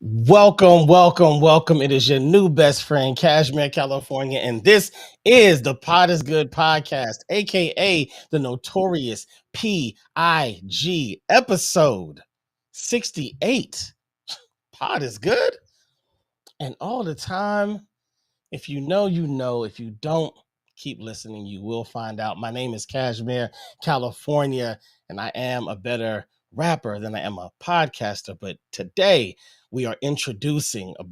Welcome. It is your new best friend, Cashmere, California, and this is the Pod is Good podcast, aka the notorious PIG episode 68. Pod is good, and all the time. If you know, you know. If you don't, keep listening. You will find out. My name is Cashmere, California, and I am a better rapper than I am a podcaster. But today we are introducing a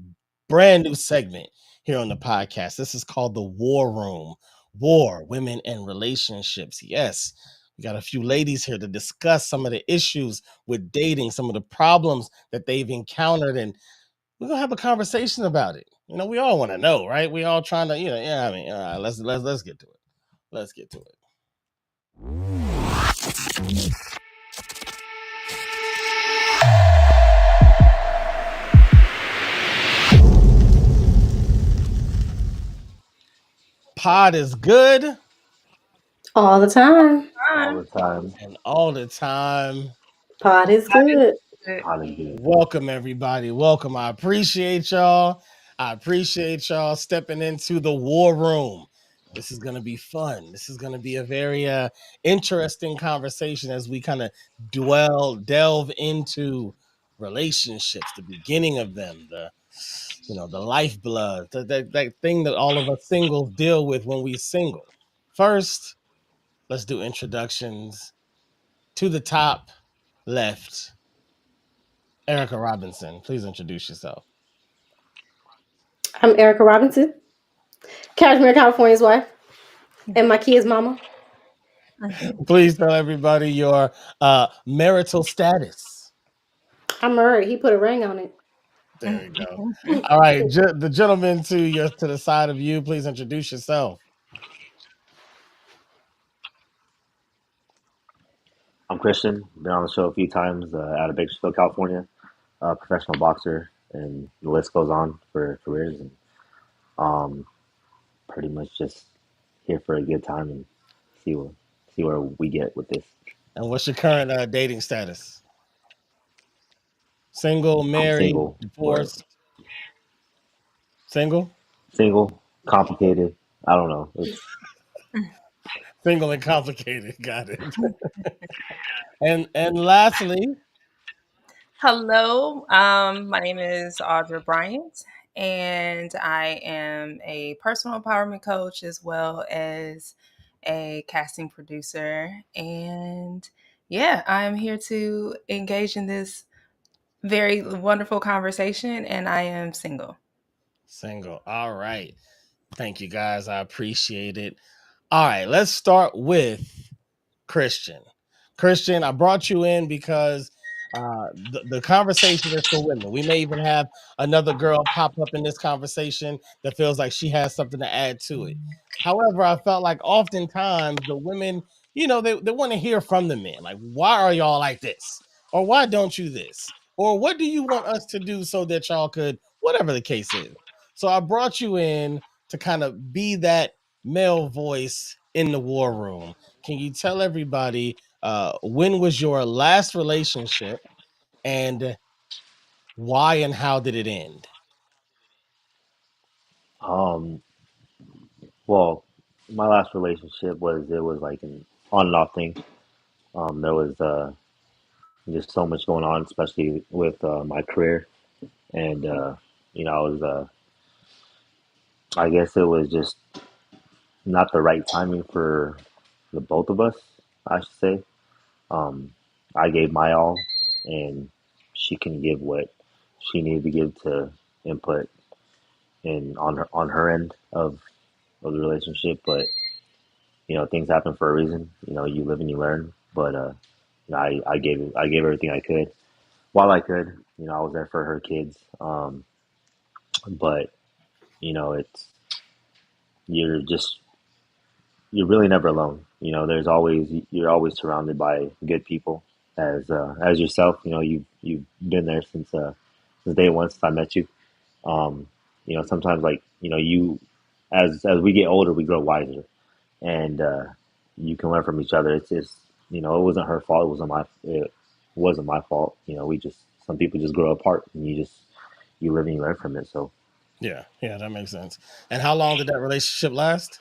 brand new segment here on the podcast. This is called the War Room. War, women, and relationships. Yes, we got a few ladies here to discuss some of the issues with dating, some of the problems that they've encountered, and we're gonna have a conversation about it. We all want to know, right? We all trying to, yeah. I mean, let's get to it. Let's get to it. Pod is good, All the time. all Time. the time. and all the time. Pod is That is good. good. Hallelujah. Welcome everybody. Welcome. I appreciate y'all. I appreciate y'all stepping into the war room. This is gonna be fun. This is gonna be a very interesting conversation as we kind of delve into relationships, the beginning of them, the lifeblood, that thing that all of us singles deal with when we single. First, let's do introductions. To the top left, Erica Robinson. Please introduce yourself. I'm Erica Robinson, Cashmere, California's wife, and my kid's mama. Please tell everybody your marital status. I'm married. He put a ring on it. There you go. All right, the gentleman to the side of you. Please introduce yourself. I'm Christian. Been on the show a few times out of Bakersfield, California. Professional boxer, and the list goes on for careers. And um, pretty much just here for a good time and see what see where we get with this. And what's your current dating status? Single, I'm married, single, but divorced? Single, single, complicated. I don't know. It's single and complicated. Got it. And lastly, Hello, my name is Audra Bryant, and I am a personal empowerment coach as well as a casting producer. And yeah, I'm here to engage in this very wonderful conversation, and I am single. single. All right. Thank you guys. I appreciate it. All right, let's start with Christian. Christian, I brought you in because the conversation is for women. We may even have another girl pop up in this conversation that feels like she has something to add to it. However, I felt like oftentimes the women, they want to hear from the men. Like, why are y'all like this? Or why don't you this? Or what do you want us to do so that y'all could, whatever the case is. So I brought you in to kind of be that male voice in the war room. Can you tell everybody when was your last relationship and why and how did it end? um, well, my last relationship was like an on and off thing. There was just so much going on, especially with my career. And I was I guess it was just not the right timing for the both of us, I should say. Um, I gave my all, and she can give what she needed to give to input in on her end of the relationship. But things happen for a reason. You live and you learn. But I gave everything I could while I could. I was there for her kids. But it's you're just you're really never alone. You're always surrounded by good people as yourself. You've been there since day one since I met you. Um, sometimes like you as we get older we grow wiser, and you can learn from each other. It's just it wasn't her fault. It wasn't my fault. We just some people just grow apart, and you just you live and you learn from it. So Yeah, yeah, that makes sense. And how long did that relationship last?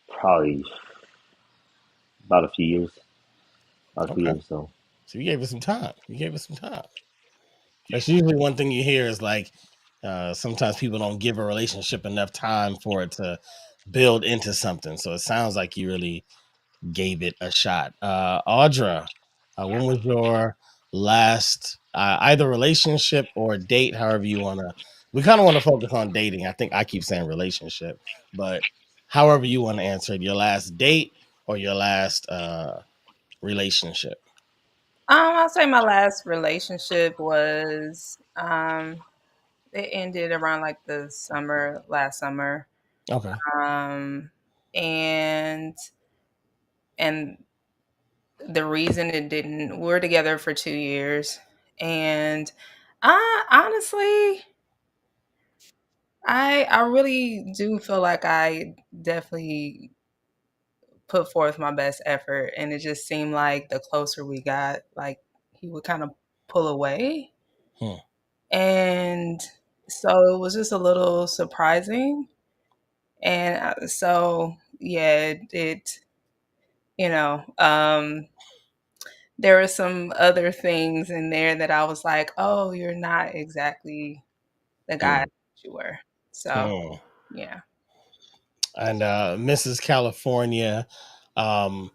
probably about a few years, about a few Okay. years. So So you gave it some time. You gave it some time. That's usually one thing you hear is like sometimes people don't give a relationship enough time for it to build into something. So it sounds like you really gave it a shot. Audra, when was your last either relationship or date, however you want to? We kind of want to focus on dating. I think I keep saying relationship, but however you want to answer it, your last date or your last relationship. I'll say my last relationship was it ended around like the summer last summer. Okay. Um and and the reason it didn't we were together for 2 years, and I honestly I really do feel like I definitely put forth my best effort, and it just seemed like the closer we got, like he would kind of pull away. Hmm. And so it was just a little surprising. And so yeah, it you know, there were some other things in there that I was like, "Oh, you're not exactly the guy mm. that you were." So, Hmm. yeah. And Mrs. California, um,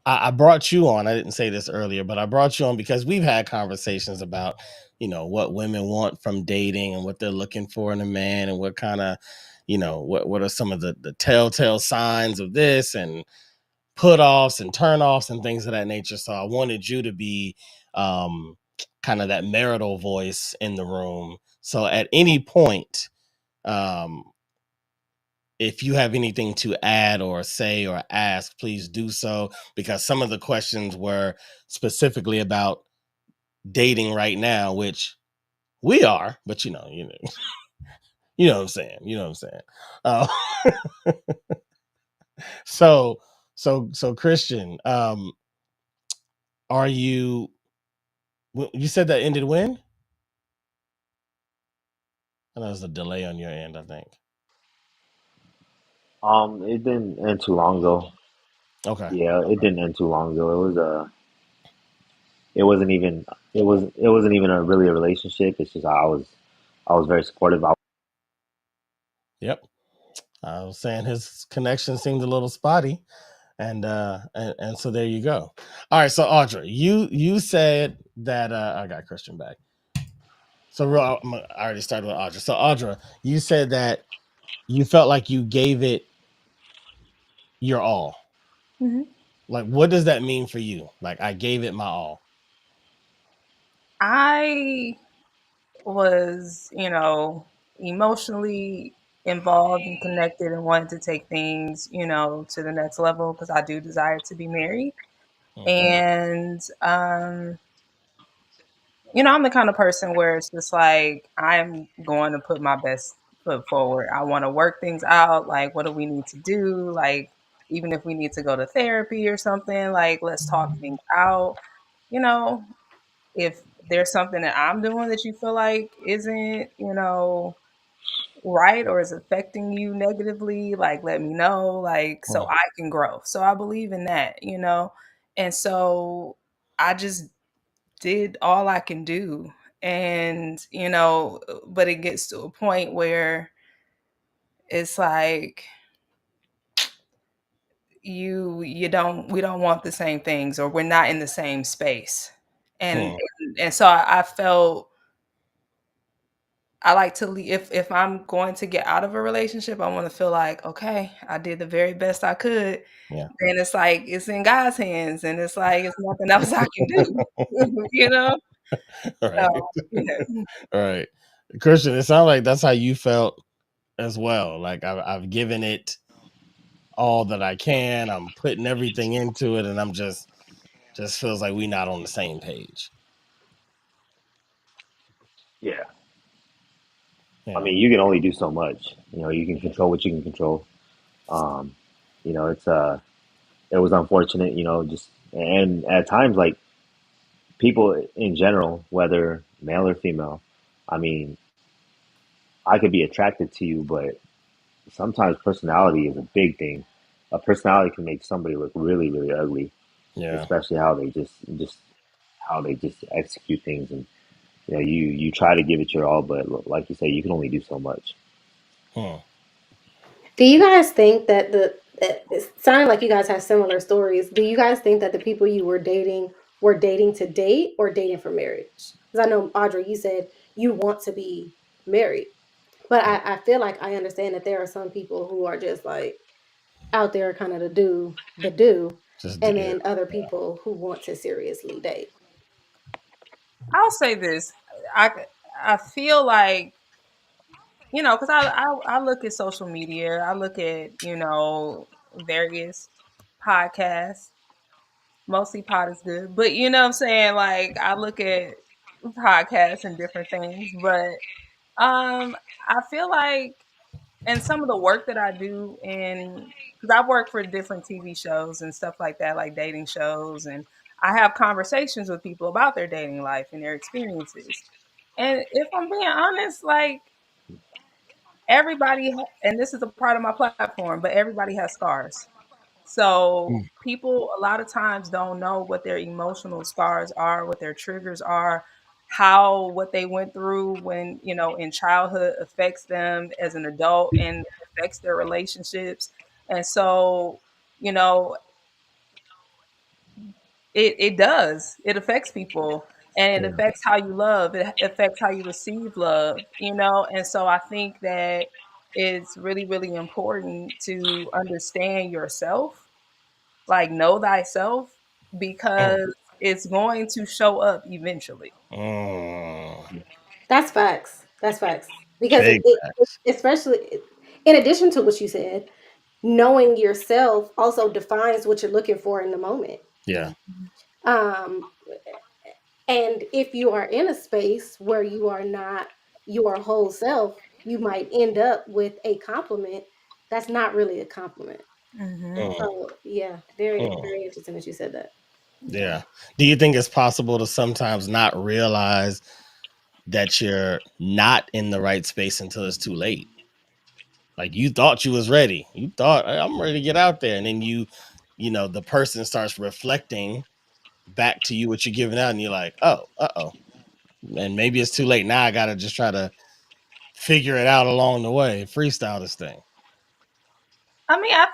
I brought you on. I didn't say this earlier, but I brought you on because we've had conversations about, what women want from dating and what they're looking for in a man, and what kind of, what are some of the telltale signs of this, and put offs and turn offs and things of that nature. So I wanted you to be um, kind of that marital voice in the room. So at any point, um, if you have anything to add or say or ask, please do so, because some of the questions were specifically about dating right now, which we are, but you know what I'm saying. You know what I'm saying. Uh, so so Christian, are you? You said that ended when? I know there's a delay on your end. I think. It didn't end too long ago. Okay. Yeah, it Okay. didn't end too long ago. It wasn't even it wasn't even a really a relationship. It's just I was very supportive. Yep. I was saying his connection seemed a little spotty, and so there you go. All right, so Audra, you said that I got Christian back. So I already started with Audra. So Audra, you said that you felt like you gave it your all. Mhm. Like, what does that mean for you? Like, I gave it my all. I was, emotionally involved and connected and wanted to take things, to the next level because I do desire to be married. Hmm. And I'm the kind of person where it's just like I'm going to put my best foot forward. I want to work things out. Like, what do we need to do? Like, even if we need to go to therapy or something, like, let's talk things out. You know, if there's something that I'm doing that you feel like isn't, right or is affecting you negatively, like, let me know, like, so Hmm. I can grow. So I believe in that. And so I just did all I can do. And, but it gets to a point where it's like you don't we don't want the same things, or we're not in the same space. And Hmm. and so I felt I like to leave if I'm going to get out of a relationship, I want to feel like, okay, I did the very best I could. Yeah. Then it's like it's in God's hands, and it's like it's nothing else I can do. you know? All So, right. yeah. All right. Christian, it sounds like that's how you felt as well. Like I've given it all that I can. I'm putting everything into it, and I'm just feels like we not on the same page. Yeah, I Yeah. mean, you can only do so much. You can control what you can control. Um, it's it was unfortunate. Just and at times like people in general, whether male or female, I mean, I could be attracted to you, but sometimes personality is a big thing. A personality can make somebody look really, really ugly, Yeah. especially how they just how they just execute things. And you try to give it your all, but like you say, you can only do so much. Hmm. Do you guys think that it sounded like you guys have similar stories? Do you guys think that the people you were dating to date or dating for marriage? Because I know Audrey, you said you want to be married, but I feel like I understand that there are some people who are just like out there kind of to do the do, Just and yeah. then other people who want to seriously date. I'll say this. I I feel like, because I look at social media, I look at, various podcasts. Mostly pot is good, but you know what I'm saying? Like, I look at podcasts and different things, but I feel like, and some of the work that I do in, because I work for different TV shows and stuff like that, like dating shows, and I have conversations with people about their dating life and their experiences. And if I'm being honest, like, and this is a part of my platform, but everybody has scars. So Mm. people a lot of times don't know what their emotional scars are, what their triggers are, how what they went through when, in childhood affects them as an adult and affects their relationships. And so, you know, it does. It affects people, and it Yeah. affects how you love. It affects how you receive love. And so I think that it's really, really important to understand yourself, like know thyself, Mm. because it's going to show up eventually. Mm. That's facts. That's facts. Because Big it facts. especially in addition to what you said, knowing yourself also defines what you're looking for in the moment. Yeah. Mhm. Um, and if you are in a space where you are not your whole self, you might end up with a compliment that's not really a compliment. Mhm. Mm. So yeah, very, Mm. very interesting that you said that. Yeah. Yeah. Do you think it's possible to sometimes not realize that you're not in the right space until it's too late? Like you thought you was ready. You thought I'm ready to get out there. And then the person starts reflecting back to you what you're giving out, and you're like, oh, uh-oh. And maybe it's too late. Now I gotta just try to figure it out along the way, freestyle this thing. I mean, I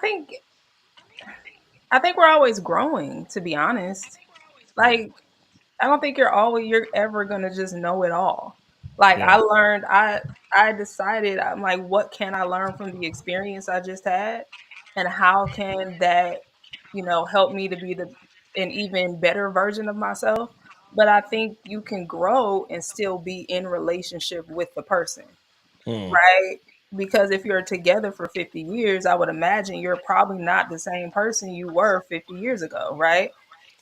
think we're always growing, to be honest. Mm. Like, I don't think you're ever gonna just know it all. Like, Yeah. I decided, I'm like, what can I learn from the experience I just had, and how can that, help me to be an even better version of myself. But I think you can grow and still be in relationship with the person. Mm. Right? Because if you're together for 50 years, I would imagine you're probably not the same person you were 50 years ago, right?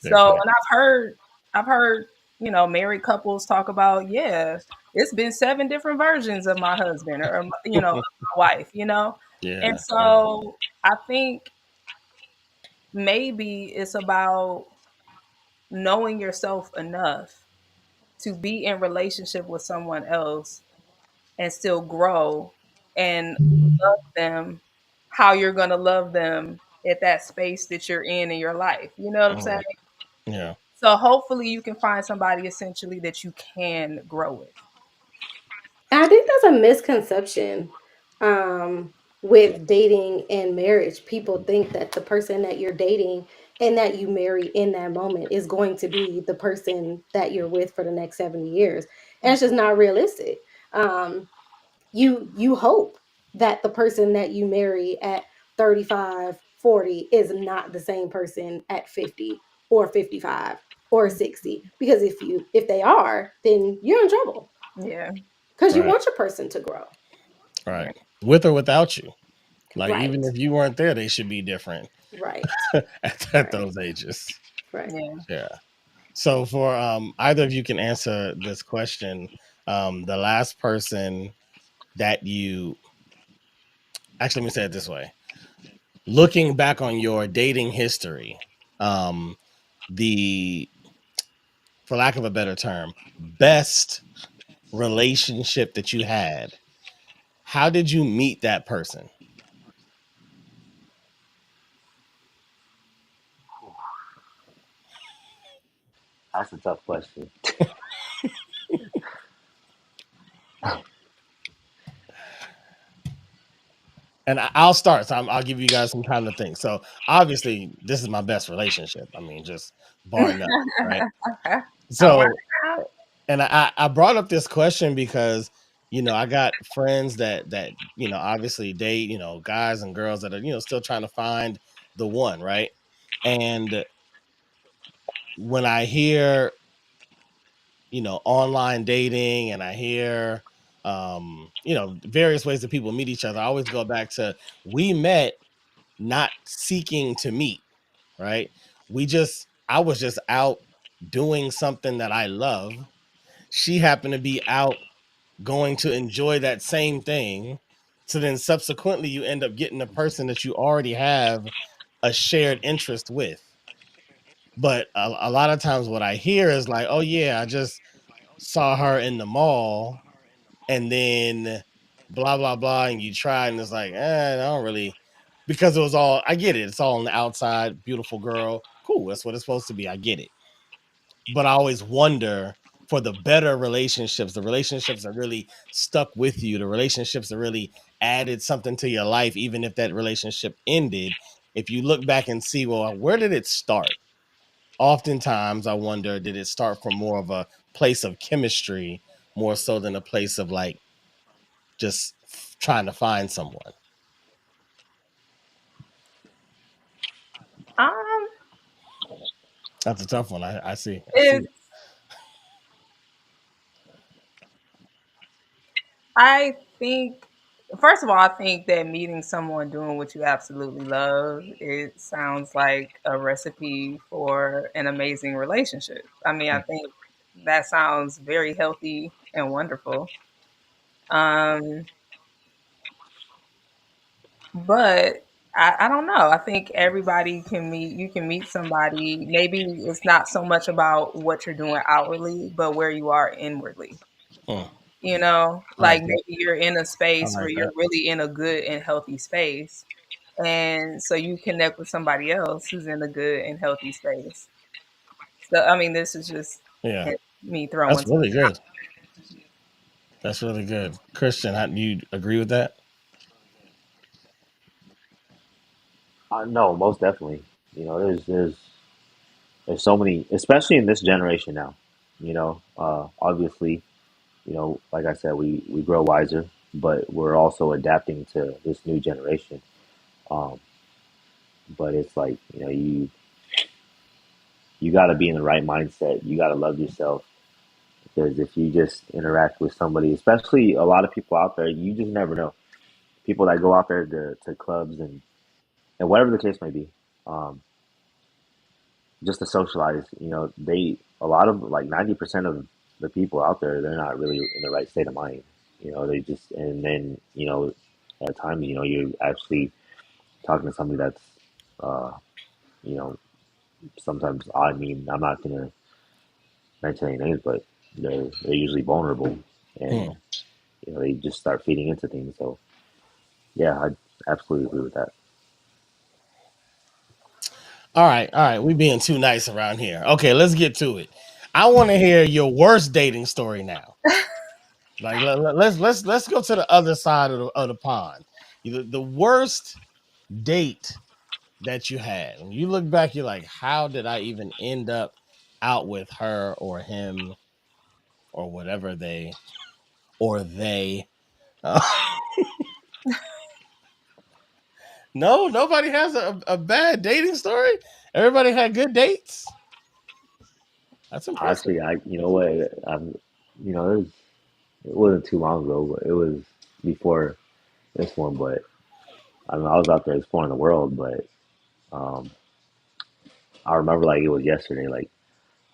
So, Exactly. and I've heard, married couples talk about, yeah, it's been 7 different versions of my husband, or, of my wife. And Yeah. so I think maybe it's about knowing yourself enough to be in relationship with someone else and still grow and love them how you're going to love them at that space that you're in your life. You know what I'm saying? Mm. Yeah. So hopefully you can find somebody essentially that you can grow with. And I think that's a misconception with dating and marriage. People think that the person that you're dating and that you marry in that moment is going to be the person that you're with for the next 70 years. And it's just not realistic. Um, you hope that the person that you marry at 35, 40 is not the same person at 50 or 55 or 60, because if they are, then you're in trouble Yeah. because you Right. want your person to grow. Right. Yeah. With or without you. Like even Right. if you weren't there, they should be different Right. at Right. those ages. Right. Yeah. Yeah. So for either of you can answer this question. The last person that you actually, let me say it this way. Looking back on your dating history, um, the for lack of a better term, best relationship that you had. How did you meet that person? That's a tough question. And I'll start. So I'll give you guys some time to think. So obviously, this is my best relationship. I mean, just bar none, right? All right. So, and I brought up this question because I got friends that obviously date guys and girls that are still trying to find the one, right? And when I hear online dating and I hear various ways that people meet each other, I always go back to we met not seeking to meet, right? I was just out doing something that I love. She happened to be out going to enjoy that same thing. So then subsequently you end up getting a person that you already have a shared interest with. But a lot of times what I hear is like, oh yeah, I just saw her in the mall and then blah blah blah, and you try and it's like, I don't really, because it was all, I get it, it's all on the outside, beautiful girl, cool, that's what it's supposed to be, I get it. But I always wonder, for the better relationships, the relationships that really stuck with you, the relationships that really added something to your life, even if that relationship ended, if you look back and see, well, where did it start? Oftentimes I wonder, did it start from more of a place of chemistry more so than a place of like just trying to find someone? Um, That's a tough one. I see. I see. it's I think first of all, I think that meeting someone doing what you absolutely love, it sounds like a recipe for an amazing relationship. I mean, I Mm, think that sounds very healthy and wonderful. Um, but I don't know. I think everybody can meet, you can meet somebody. Maybe it's not so much about what you're doing outwardly, but where you are inwardly. mm. I Like like that. maybe you're in a I space where like you're that. really in a good and healthy space. And so you connect with somebody else who's in a good and healthy space. So, I mean, this is just Yeah, me throwing that's some. really good. That's really good. Christian, how do you agree with that? No, most definitely. There's so many, especially in this generation now. Obviously, like I said, we grow wiser, but we're also adapting to this new generation. Um, but it's like you got to be in the right mindset. You got to love yourself, because if you just interact with somebody, especially a lot of people out there, you just never know. People that go out there to clubs and whatever the case may be, um, just to socialize. They a lot of like 90% of the people out there, they're not really in the right state of mind. They just, and then at times you're actually talking to somebody that's uh, you know sometimes, I mean, I'm not gonna mention any names, but they're usually vulnerable, Hmm. and they just start feeding into things. So yeah, I absolutely agree with that. All right. We being too nice around here. Okay, let's get to it. I want to hear your worst dating story now. Like let's go to the other side of the pond. The worst date that you had. When you look back, you're like, how did I even end up out with her or him or whatever they. Uh, no, nobody has a bad dating story. Everybody had good dates. That's impressive. Actually, you know what, it wasn't too long ago, but it was before this one. But I mean, I was out there exploring the world, but um, I remember like it was yesterday. Like,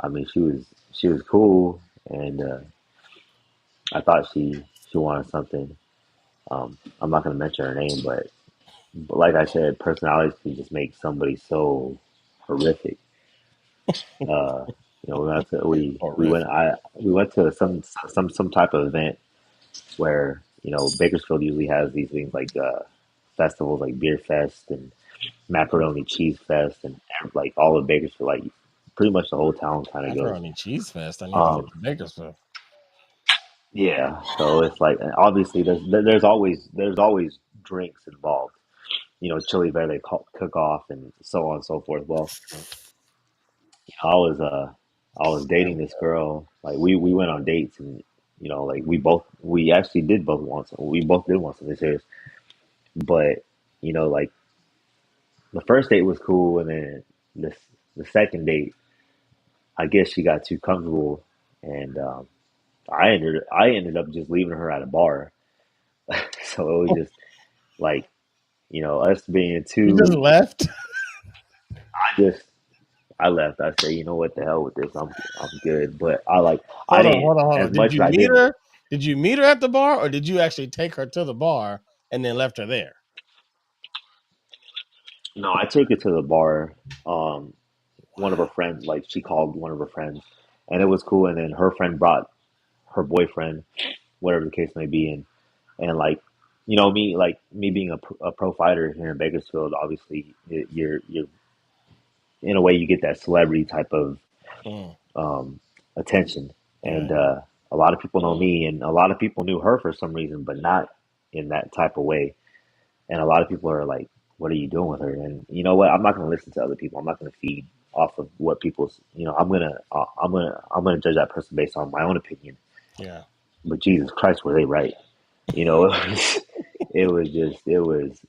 I mean, she was cool, and I thought she wanted something. I'm not gonna mention her name, but like I said, personalities can just make somebody so horrific. Uh, You know, we went Horrific. we went to some type of event where Bakersfield usually has these things like festivals like Beer Fest and Mm. Macaroni Cheese Fest and like all of Bakersfield, like pretty much the whole town kind of goes. Macaroni cheese fest. I need to get Um, to Bakersfield. yeah, so it's like and obviously there's always drinks involved. Chili Verde cook off and so on and so forth. Well, I was dating this girl. Like we went on dates and like we actually did want something serious. But like the first date was cool, and then the second date, I guess she got too comfortable, and I ended up just leaving her at a bar. So it was just like us being You just two. left? I just I left. I said, you know what, the hell with this. I'm good. But I Hold on, didn't hold on, hold as on. Did much you as I meet didn't. her? Did you meet her at the bar, or did you actually take her to the bar and then left her there? No, I took it to the bar. Um, one of her Wow. friends, like she called one of her friends, and it was cool. And then her friend brought her boyfriend, whatever the case may be, and like me being a pro fighter here in Bakersfield, obviously you're in a way you get that celebrity type of Mm, um, attention, and right. a lot of people know me, and a lot of people knew her for some reason, but not in that type of way. And a lot of people are like, "What are you doing with her?" And you know what? I'm not going to listen to other people. I'm not going to feed off of what people's. I'm gonna judge that person based on my own opinion. Yeah. But Jesus Christ, were they right? It was, it was.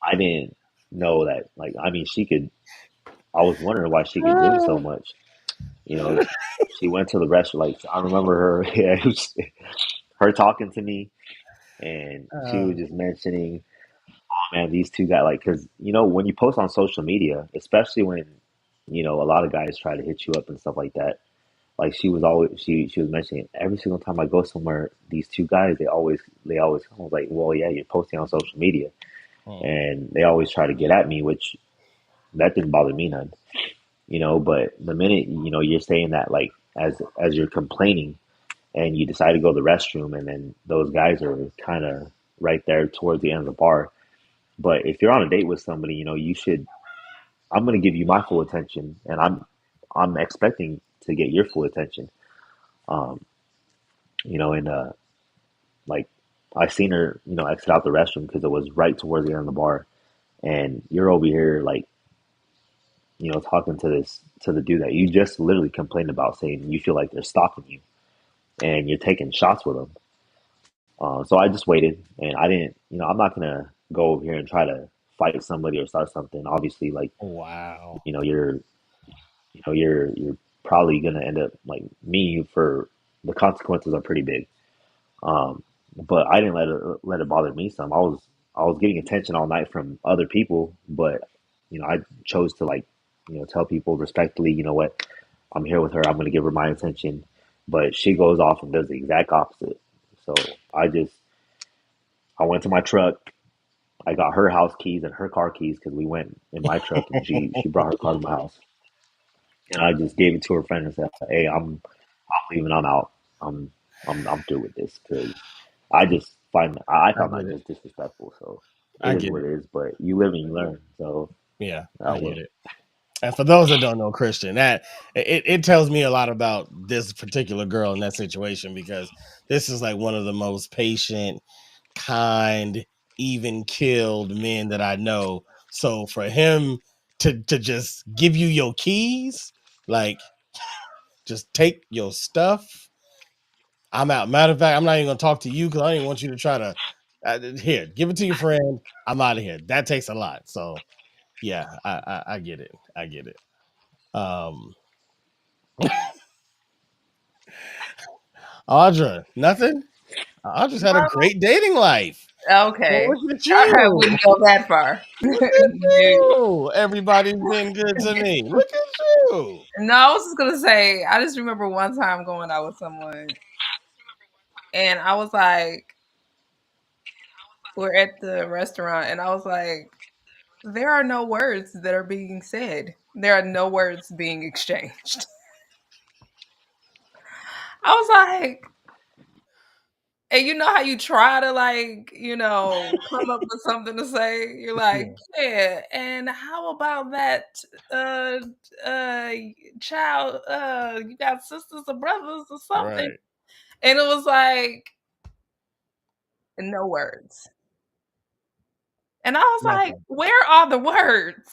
I didn't know that. Like, I mean, she could. I was wondering why she could drink so Ah, much. You know, she went to the restaurant. Like, I remember her. Yeah, her talking to me, and she uh, was just mentioning, man, these two guys, like, because when you post on social media, especially when a lot of guys try to hit you up and stuff like that. Like she was mentioning every single time I go somewhere, these two guys they always come. I was like, well, yeah, you're posting on social media, mm, and they always try to get at me, which that didn't bother me none. But the minute you're saying that, like, as you're complaining and you decide to go to the restroom, and then those guys are kind of right there towards the end of the bar. But if you're on a date with somebody, you should. I'm going to give you my full attention, and I'm expecting to get your full attention. Um, and like I seen her, exit out the restroom because it was right towards the end of the bar, and you're over here like, talking to the dude that you just literally complained about, saying you feel like they're stalking you, and you're taking shots with them. So I just waited, and I didn't, I'm not gonna go over here and try to fight somebody or start something. Obviously, like, wow. you know, you're, you're probably gonna end up like me for the consequences are pretty big. Um, but I didn't let it bother me some. I was getting attention all night from other people, but I chose to, like, tell people respectfully, you know what, I'm here with her. I'm gonna give her my attention. But she goes off and does the exact opposite. So I went to my truck. I got her house keys and her car keys because we went in my truck, and she brought her car to my house. And I just gave it to her friend and said, "Hey, I'm leaving. I'm out. I'm I'm through with this because I I found get that it. just disrespectful. So it I is get what it. it is. But you live and you learn. So Yeah, I I get will. it. And for those that don't know Christian, that it tells me a lot about this particular girl in that situation because this is like one of the most patient, kind, even killed men that I know. So for him to just give you your keys, like just take your stuff. I'm out. Matter of fact, I'm not even gonna talk to you because I didn't want you to try to here, give it to your friend. I'm out of here. That takes a lot. So yeah, I get it. I get it. Um Audra, nothing? Audra's had a Well, great dating life. Well, okay. look at I you. wouldn't go that far. Look at Dude. you. Everybody's been good to me. Look at you. No, I was just gonna say, I just remember one time going out with someone, and I was like, we're at the restaurant, and I was like, there are no words that are being said. There are no words being exchanged. I was like, and you know how you try to like, come up with something to say? You're like, Yeah. yeah, and how about that uh uh child you got sisters or brothers or something? Right. And it was like no words. And I was like, Nothing. where are the words?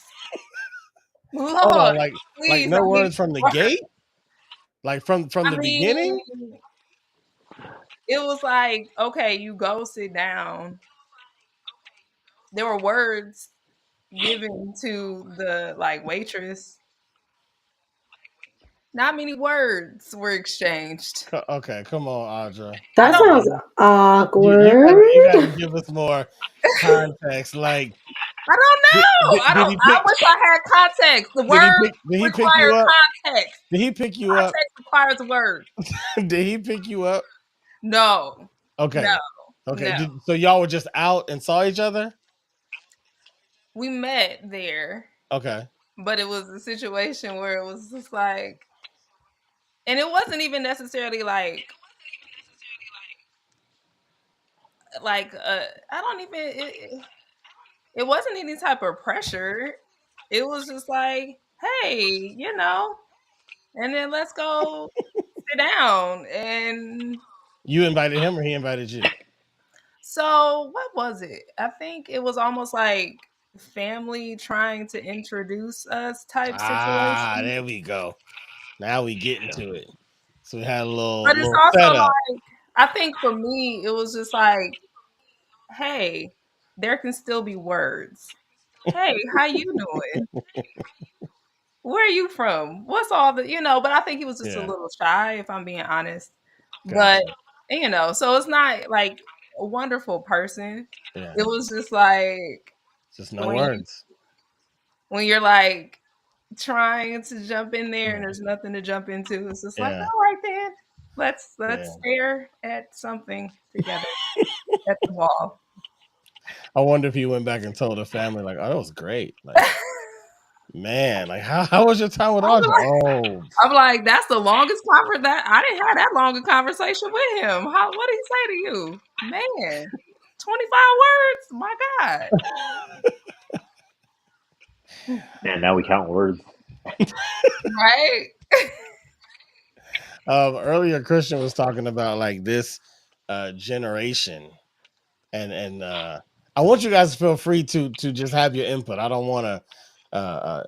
Hold Lord, on, like please, no I need words from the words. gate, like from I the beginning. mean, it was like, okay, you go sit down. There were words given to the like waitress. Not many words were exchanged. Okay, come on, Audra. I That Come don't on. sounds awkward. You gotta give us more context. Like, I don't know. I did don't he I pick? wish I had context. The word Did he pick you requires up? context. Did he pick you up? Context requires a word. Did he pick you up? No. No. Okay. Okay. No. So y'all were just out and saw each other? We met there, Okay. but it was a situation where it was just like, and it wasn't even necessarily like I don't even it wasn't any type of pressure. It was just like, hey, and then let's go sit down. And You invited him or he invited you? so what was it? I think it was almost like family trying to introduce us type Ah, situation. there we go. Now we getting to it. So we had a But it's little also setup. like, I think for me, it was just like, hey, there can still be words. Hey, how you doing? Where are you from? What's all the, but I think he was just a Yeah. little shy, if I'm being honest. But, Gotcha. so it's not like a wonderful person. Yeah. It was just like Just no when you words. when you're like trying to jump in there and Yeah. there's nothing to jump into. It's just like, Yeah. all right then, let's Yeah. stare at something together at the wall. I wonder if he went back and told the family, like, oh, that was great. Like, man, like how was your time with Audra? Oh, I'm like, that's the longest conversation that I didn't have that long a conversation with him. What did he say to you? Man, 25 words? My God. And now we count words. Right? earlier Christian was talking about like this generation and I want you guys to feel free to just have your input. I don't want to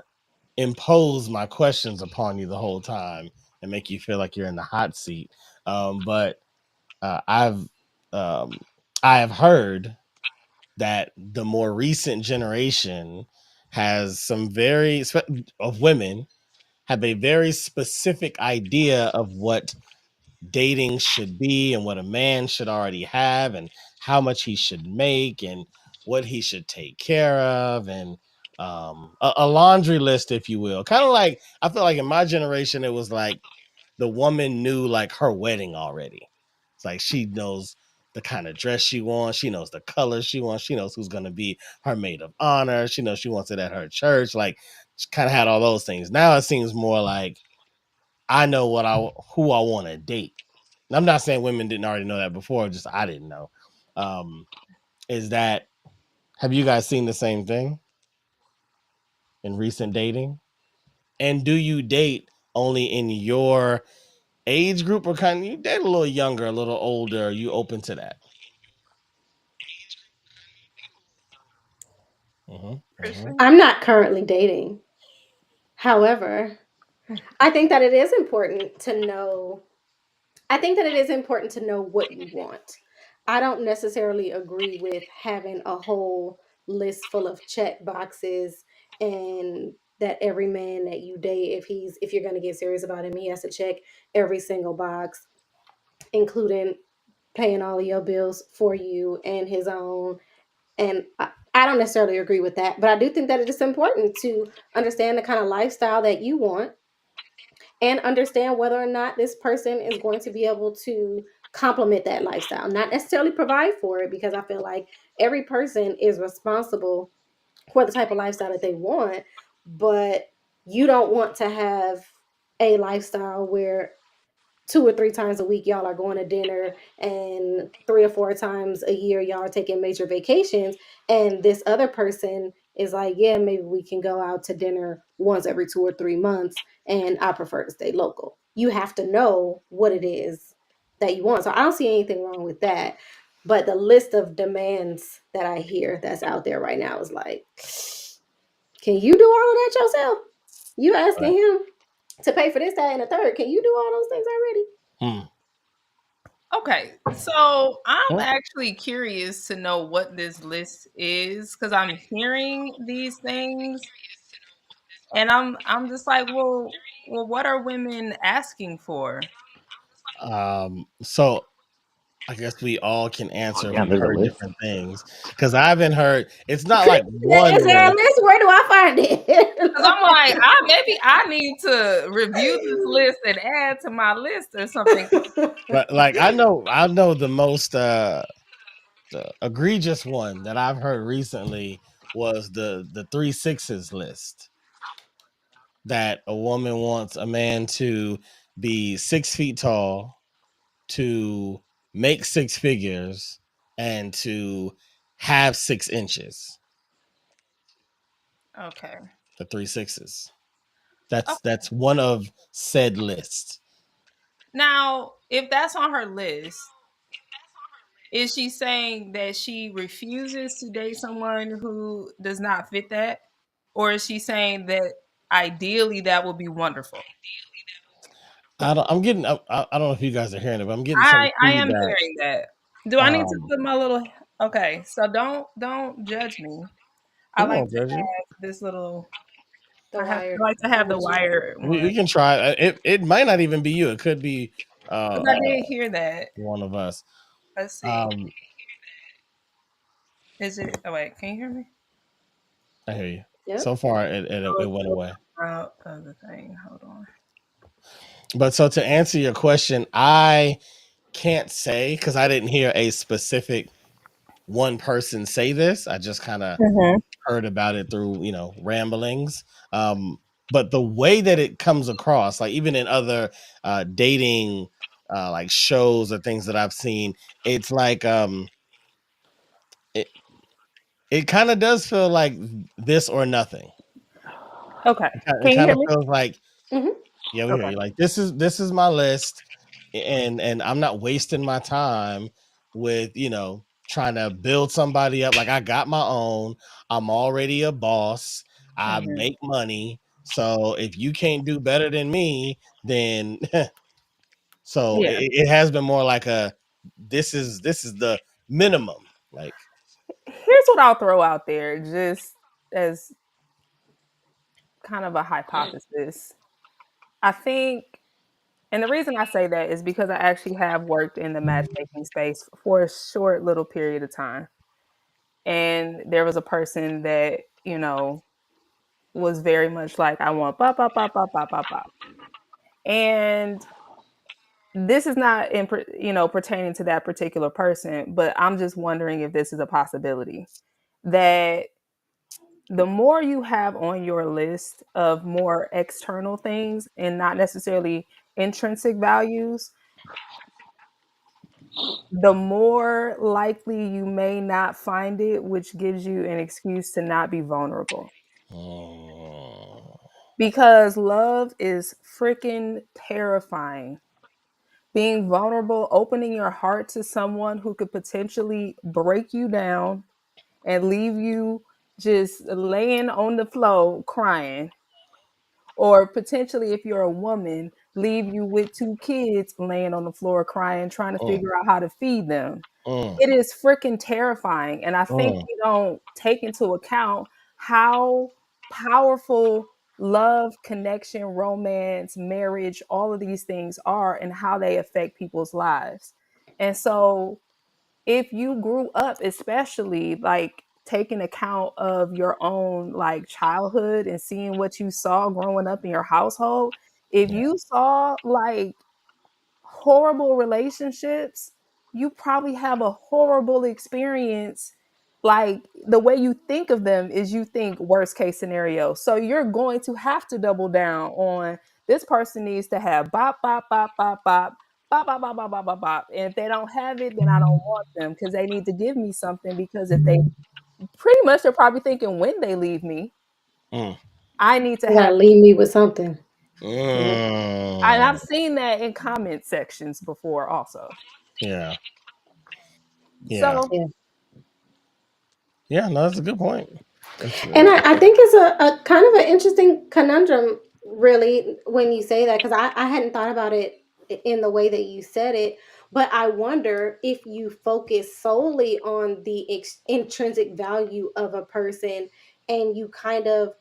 impose my questions upon you the whole time and make you feel like you're in the hot seat. But I've I have heard that the more recent generation has some of women have a very specific idea of what dating should be and what a man should already have and how much he should make and what he should take care of and a laundry list, if you will. Kind of like I feel like in my generation, it was like the woman knew like her wedding already. It's like she knows the kind of dress she wants, she knows the color she wants, she knows who's going to be her maid of honor, she knows she wants it at her church. Like she kind of had all those things. Now it seems more like I know who I want to date. And I'm not saying women didn't already know that before, just I didn't know. Um, is that have you guys seen the same thing in recent dating? And do you date only in your age group or kind of you date a little younger, a little older? Are you open to that? Mm-hmm. Christian? I'm not currently dating. However, I think that it is important to know I think that it is important to know what you want. I don't necessarily agree with having a whole list full of check boxes and that every man that you date, if you're gonna get serious about him, he has to check every single box, including paying all of your bills for you and his own. And I don't necessarily agree with that, but I do think that it is important to understand the kind of lifestyle that you want and understand whether or not this person is going to be able to complement that lifestyle, not necessarily provide for it, because I feel like every person is responsible for the type of lifestyle that they want. But you don't want to have a lifestyle where 2 or 3 times a week y'all are going to dinner, and 3 or 4 times a year y'all are taking major vacations, and this other person is like, yeah, maybe we can go out to dinner once every 2 or 3 months, and I prefer to stay local. You have to know what it is that you want. So I don't see anything wrong with that. But the list of demands that I hear that's out there right now is like, can you do all of that yourself? You Right. asking him to pay for this, that, and the third. Can you do all those things already? Hmm. Okay, so I'm Well, actually curious to know what this list is because I'm hearing these things and I'm just like, well, what are women asking for? so I guess we all can Oh answer if damn, we've there's a heard list. different things. Because I haven't heard. It's not like one Is there a list, list? Where do I find it? Because I'm like, I maybe I need to review this list and add to my list or something. but like I know the egregious one that I've heard recently was the three sixes list, that a woman wants a man to be 6 feet tall, to make six figures, and to have 6 inches. Okay. The three sixes. That's Okay. one of said lists. Now, if that's on her list, is she saying that she refuses to date someone who does not fit that? Or is she saying that ideally that would be wonderful? I'm getting. I don't know if you guys are hearing it, but I'm getting some I am feedback. hearing that. Do I need to Um, put my little okay, so don't judge me. I we like won't to judge you. have this little The I wired like to have the emoji. wire We one. can try. It might not even be you. It could be Because I did hear that. one of us. Let's see. Um, Is it oh wait, can you hear me? I hear you. Yep. So far, it Oh, went away. out of the thing. Hold on. But so to answer your question, I can't say because I didn't hear a specific one person say this. I just kind of Mhm. heard about it through ramblings. Um, but the way that it comes across, like even in other dating like shows or things that I've seen, it's like it it kind of does feel like this or nothing. Okay. It Can you kind hear of me? feels like, Hmm. yeah, we hear Okay. you. Like this is my list, and I'm not wasting my time with trying to build somebody up. Like I got my own. I'm already a boss. I Mhm. make money. So if you can't do better than me, then so Yeah. it has been more like a this is the minimum. Like Here's what I'll throw out there just as kind of a hypothesis. I think, and the reason I say that is because I actually have worked in the matchmaking space for a short little period of time. And there was a person that, was very much like, I want bop, bop, bop, bop, bop, bop, bop. And this is not pertaining to that particular person, but I'm just wondering if this is a possibility that the more you have on your list of more external things and not necessarily intrinsic values, the more likely you may not find it, which gives you an excuse to not be vulnerable. mm, Because love is freaking terrifying. Being vulnerable, opening your heart to someone who could potentially break you down and leave you just laying on the floor crying, or potentially, if you're a woman, leave you with 2 kids laying on the floor crying, trying to mm, figure out how to feed them. mm, It is freaking terrifying. And I think mm, we don't take into account how powerful love, connection, romance, marriage, all of these things are and how they affect people's lives. And so if you grew up, especially like taking account of your own like childhood and seeing what you saw growing up in your household, if yeah. you saw like horrible relationships, you probably have a horrible experience like the way you think of them is you think worst case scenario. So you're going to have to double down on this person needs to have bop bop bop bop bop bop bop bop bop bop bop bop. And if they don't have it, then I don't want them because they need to give me something. Because if they pretty much they're probably thinking when they leave me, Mm. I need to You have gotta leave me with something. Yeah. and Mm. I've seen that in comment sections before also. Yeah. Yeah. So Yeah. Yeah. No, that's a good point. It's, And I think it's a kind of an interesting conundrum, really, when you say that, because I hadn't thought about it in the way that you said it. But I wonder if you focus solely on the intrinsic value of a person and you kind of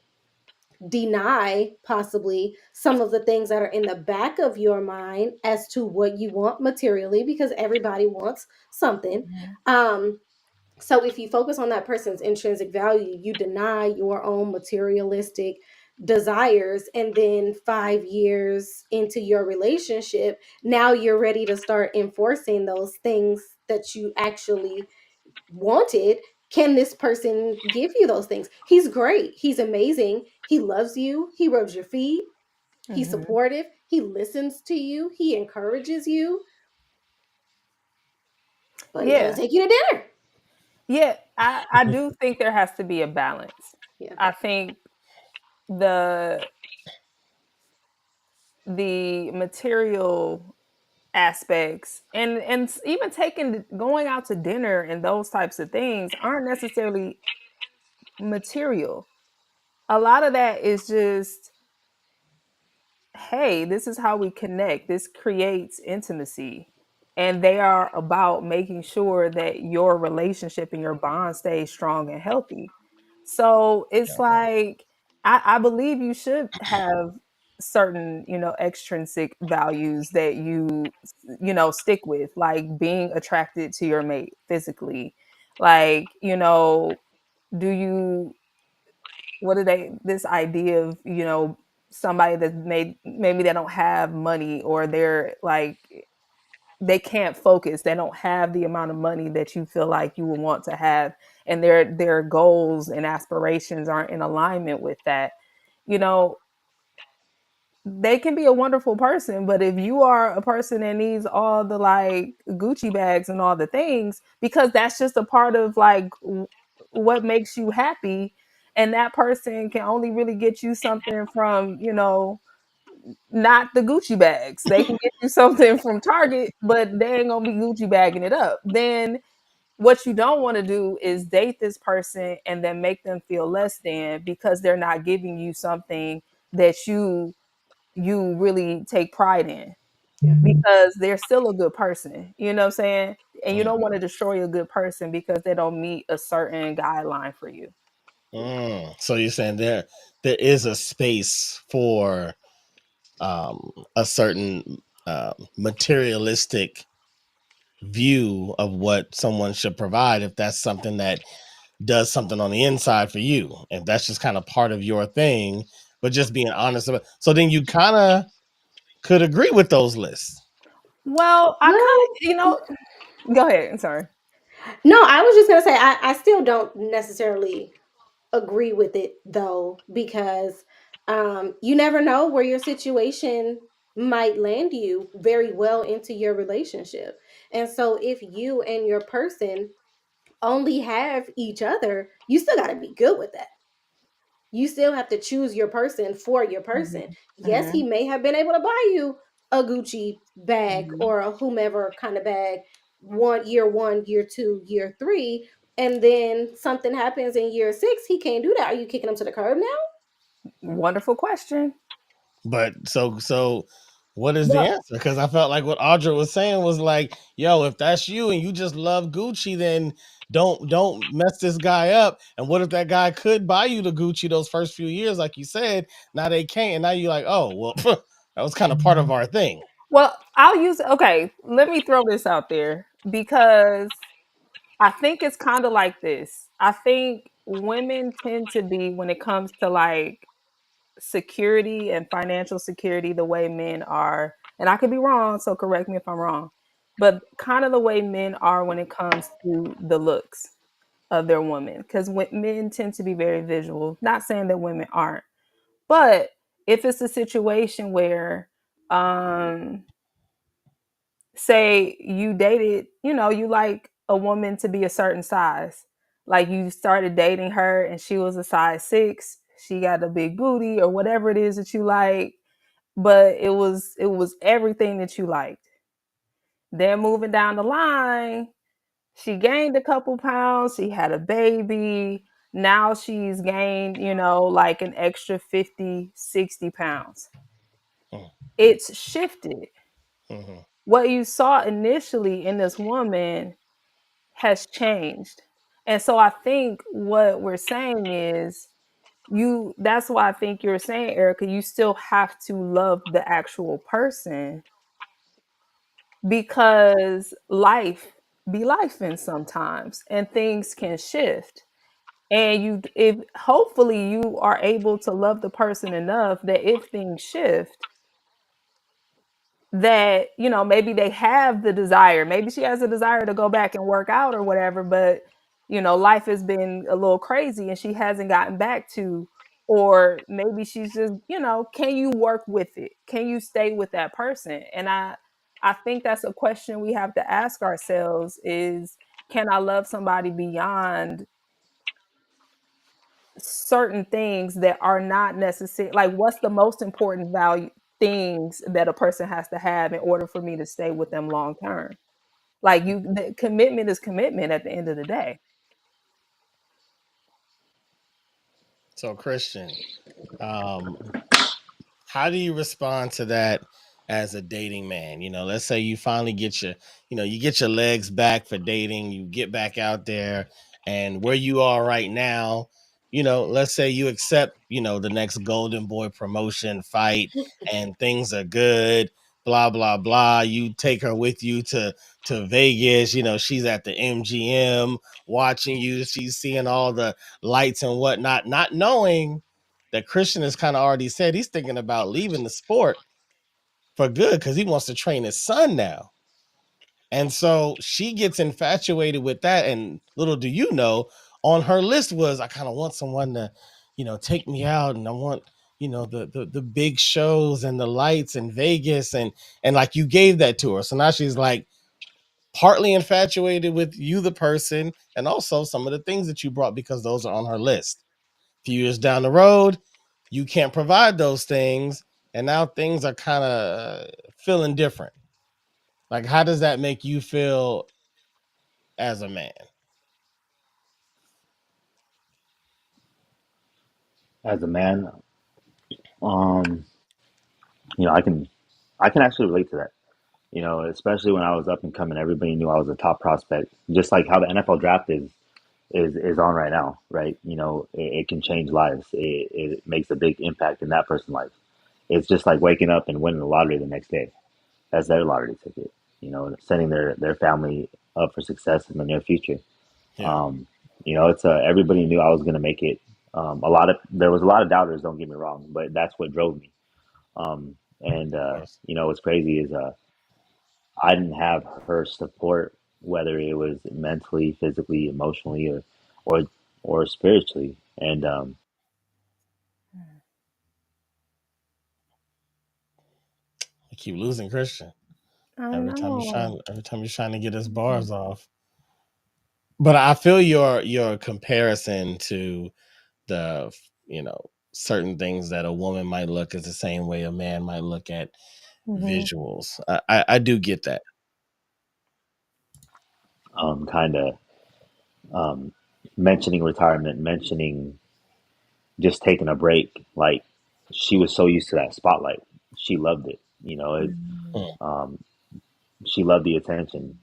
deny possibly some of the things that are in the back of your mind as to what you want materially, because everybody wants something. mhm, Um, so if you focus on that person's intrinsic value, you deny your own materialistic desires. And then 5 years into your relationship, now you're ready to start enforcing those things that you actually wanted. Can this person give you those things? He's great. He's amazing. He loves you. He rubs your feet. He's mhm. supportive. He listens to you. He encourages you, but he can't Yeah. take you to dinner. Yeah, I do think there has to be a balance. Yeah. I think the the material aspects and even taking going out to dinner and those types of things aren't necessarily material. A lot of that is just, hey, this is how we connect. This creates intimacy. And they are about making sure that your relationship and your bond stays strong and healthy. So it's yeah. like, I believe you should have certain, extrinsic values that stick with, like being attracted to your mate physically. Like, do you what are they this idea of somebody that maybe they don't have money, or they're like they can't focus, they don't have the amount of money that you feel like you would want to have, and their goals and aspirations aren't in alignment with that. you know they can be a wonderful person, but if you are a person that needs all the like Gucci bags and all the things, because that's just a part of like what makes you happy, and that person can only really get you something from, not the Gucci bags. They can get you something from Target, but they ain't gonna be Gucci bagging it up. Then what you don't want to do is date this person and then make them feel less than because they're not giving you something that you really take pride in, Yeah. because they're still a good person. You know what I'm saying? And you Mm. don't want to destroy a good person because they don't meet a certain guideline for you. Mm. So you're saying there is a space for a certain materialistic view of what someone should provide if that's something that does something on the inside for you, if that's just kind of part of your thing, but just being honest about, so then you kind of could agree with those lists. Well, I kind Well, of, go ahead. I'm sorry. no, I was just gonna say I still don't necessarily agree with it though, because you never know where your situation might land you very well into your relationship. And so if you and your person only have each other, you still got to be good with that. You still have to choose your person for your Hmm. person. Yes, he Hmm. may have been able to buy you a Gucci bag Hmm. or a whomever kind of bag one, year two, year three, and then something happens in year six. He can't do that. Are you kicking him to the curb now? Wonderful question. But so what is the Well, answer? Because I felt like what Audra was saying was like, yo, if that's you and you just love Gucci, then don't mess this guy up. And what if that guy could buy you the Gucci those first few years, like you said? Now they can't, and now you're like, oh well, that was kind of part of our thing. I'll use, okay, let me throw this out there because I think it's kind of like this. I think women tend to be, when it comes to like security and financial security, the way men are, and I could be wrong, so correct me if I'm wrong, but kind of the way men are when it comes to the looks. of their woman, because men tend to be very visual. Not saying that women aren't, but if it's a situation where, um, say you dated, you like a woman to be a certain size, like you started dating her and she was a size 6, she got a big booty or whatever it is that you like, but it was everything that you liked. Then moving down the line, she gained a couple pounds, she had a baby. Now she's gained, like an extra 50, 60 pounds. Mm, It's shifted. mhm. What you saw initially in this woman has changed. And so I think what we're saying is, that's why I think you're saying, Erica, you still have to love the actual person, because life be life in sometimes and things can shift. And if hopefully you are able to love the person enough that if things shift, that maybe they have the desire, maybe she has a desire to go back and work out or whatever, but life has been a little crazy and she hasn't gotten back to, or maybe she's just, can you work with it, can you stay with that person? And I think that's a question we have to ask ourselves is, can I love somebody beyond certain things that are not necessary? Like, what's the most important value things that a person has to have in order for me to stay with them long term? Like, the commitment is commitment at the end of the day. So, Christian, um, how do you respond to that as a dating man? Let's say you finally get you get your legs back for dating, you get back out there, and where you are right now, let's say you accept, the next Golden Boy promotion fight and things are good, blah, blah, blah. You take her with you to Vegas, she's at the MGM watching you, she's seeing all the lights and whatnot, not knowing that Christian has kind of already said he's thinking about leaving the sport for good because he wants to train his son now. And so she gets infatuated with that. And little do you know, on her list was, I kind of want someone to, take me out, and I want, the big shows and the lights in Vegas. And like you gave that to her. So now she's like partly infatuated with you, the person, and also some of the things that you brought because those are on her list. Few years down the road, you can't provide those things, and now things are kind of feeling different. Like, how does that make you feel as a man? As a man, um, I can actually relate to that. Especially when I was up and coming, everybody knew I was a top prospect. Just like how the NFL draft is on right now, right? It can change lives. It makes a big impact in that person's life. It's just like waking up and winning the lottery the next day. That's their lottery ticket. Setting their family up for success in the near future. Yeah, Um, it's everybody knew I was going to make it. There was a lot of doubters. Don't get me wrong, but that's what drove me. And of course. what's crazy is I didn't have her support, whether it was mentally, physically, emotionally, or or spiritually. And I keep losing Christian I know. every time he's trying to get his bars off. But I feel your comparison to the certain things that a woman might look is the same way a man might look at Hmm. visuals. I do get that. kind of um, mentioning retirement, mentioning just taking a break. Like she was so used to that spotlight, she loved it. Mm, Um, she loved the attention.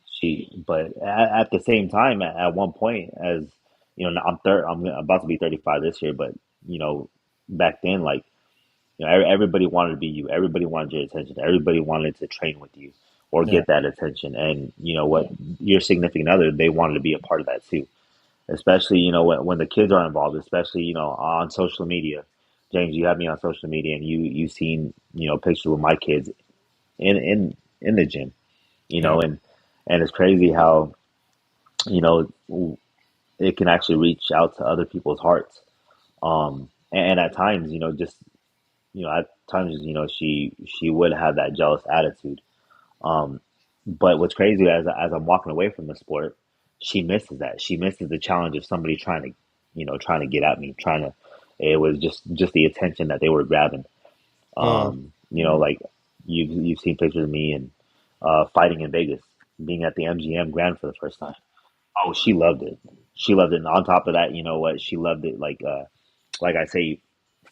But at the same time, at one point, as I'm about to be 35 this year, but you know, back then, like everybody wanted to be you. Everybody wanted your attention. Everybody wanted to train with you or yeah, get that attention. And you know what, your significant other, they wanted to be a part of that too. Especially when the kids are involved, especially on social media. James, you have me on social media, and you've seen pictures with my kids in the gym. yeah. And it's crazy how you know it can actually reach out to other people's hearts. And at times, just at times, she would have that jealous attitude. Um, but what's crazy as I'm walking away from the sport, she misses that. She misses the challenge of somebody trying to get at me, trying to. It was just the attention that they were grabbing. Mm. Like you've seen pictures of me and fighting in Vegas, being at the MGM Grand for the first time. Oh, she loved it. She loved it. And on top of that, you know what? She loved it. Like I say,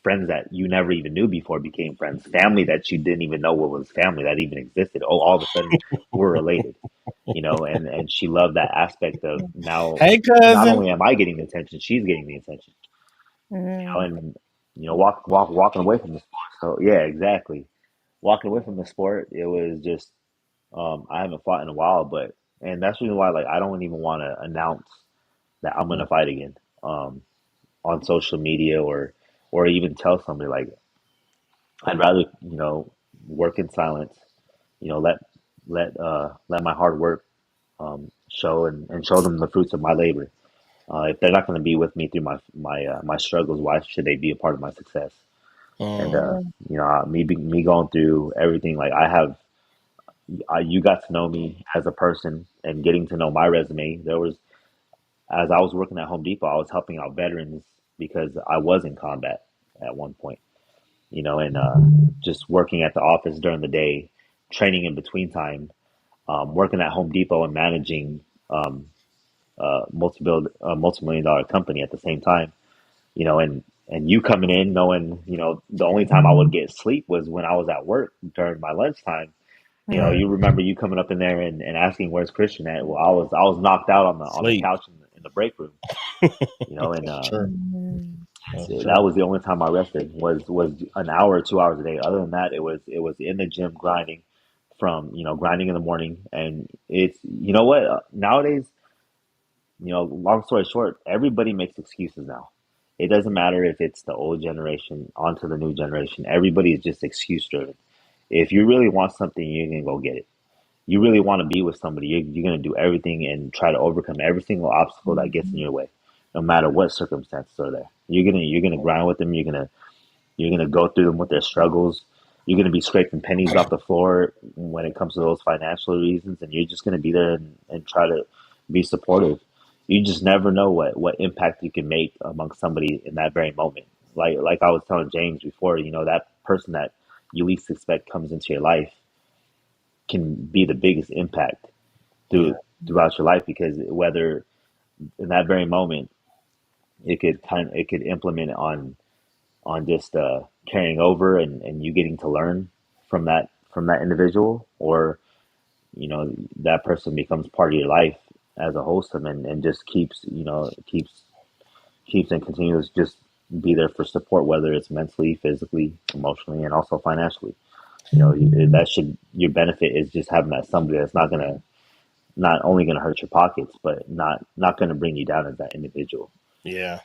friends that you never even knew before became friends. Family that you didn't even know what was family that even existed. Oh, all of a sudden we're related. And she loved that aspect of now. Hey, Not cousin. only am I getting the attention, she's getting the attention. Mhm. And walking away from the sport. So yeah, exactly. Walking away from the sport, it was just I haven't fought in a while, but and that's the reason why like I don't even want to announce that I'm gonna fight again on social media or even tell somebody like I'd rather work in silence, let my hard work show and show them the fruits of my labor. If they're not going to be with me through my struggles, why should they be a part of my success? And Mm. me going through everything, like you got to know me as a person and getting to know my resume. There was as I was working at Home Depot, I was helping out veterans because I was in combat at one point, and just working at the office during the day, training in between time, working at Home Depot and managing um, multi-million dollar company at the same time, and you coming in knowing, the only time I would get sleep was when I was at work during my lunchtime. Right. You remember you coming up in there and asking where's Christian at? Well, I was knocked out on the Sleep. couch in the break room, and That's true. Mhm. That's that true. was the only time I rested was an hour or 2 hours a day. Other than that, it was in the gym grinding from grinding in the morning, and it's what nowadays, long story short, everybody makes excuses now. It doesn't matter if it's the old generation onto the new generation. Everybody is just excuse driven. If you really want something, you're gonna go get it. You really want to be with somebody, you're going to do everything and try to overcome every single obstacle that gets in your way, no matter what circumstances are there. You're gonna grind with them. You're gonna go through them with their struggles. You're gonna be scraping pennies off the floor when it comes to those financial reasons, and you're just gonna be there and try to be supportive. You just never know what impact you can make amongst somebody in that very moment. Like I was telling James before, that person that you least expect comes into your life can be the biggest impact Yeah. throughout your life because whether in that very moment it could implement on just carrying over and you getting to learn from that individual or that person becomes part of your life as a wholesome and just keeps and continues just be there for support, whether it's mentally, physically, emotionally, and also financially. That should your benefit is just having that somebody that's not only gonna hurt your pockets, but not gonna bring you down as that individual. Yeah.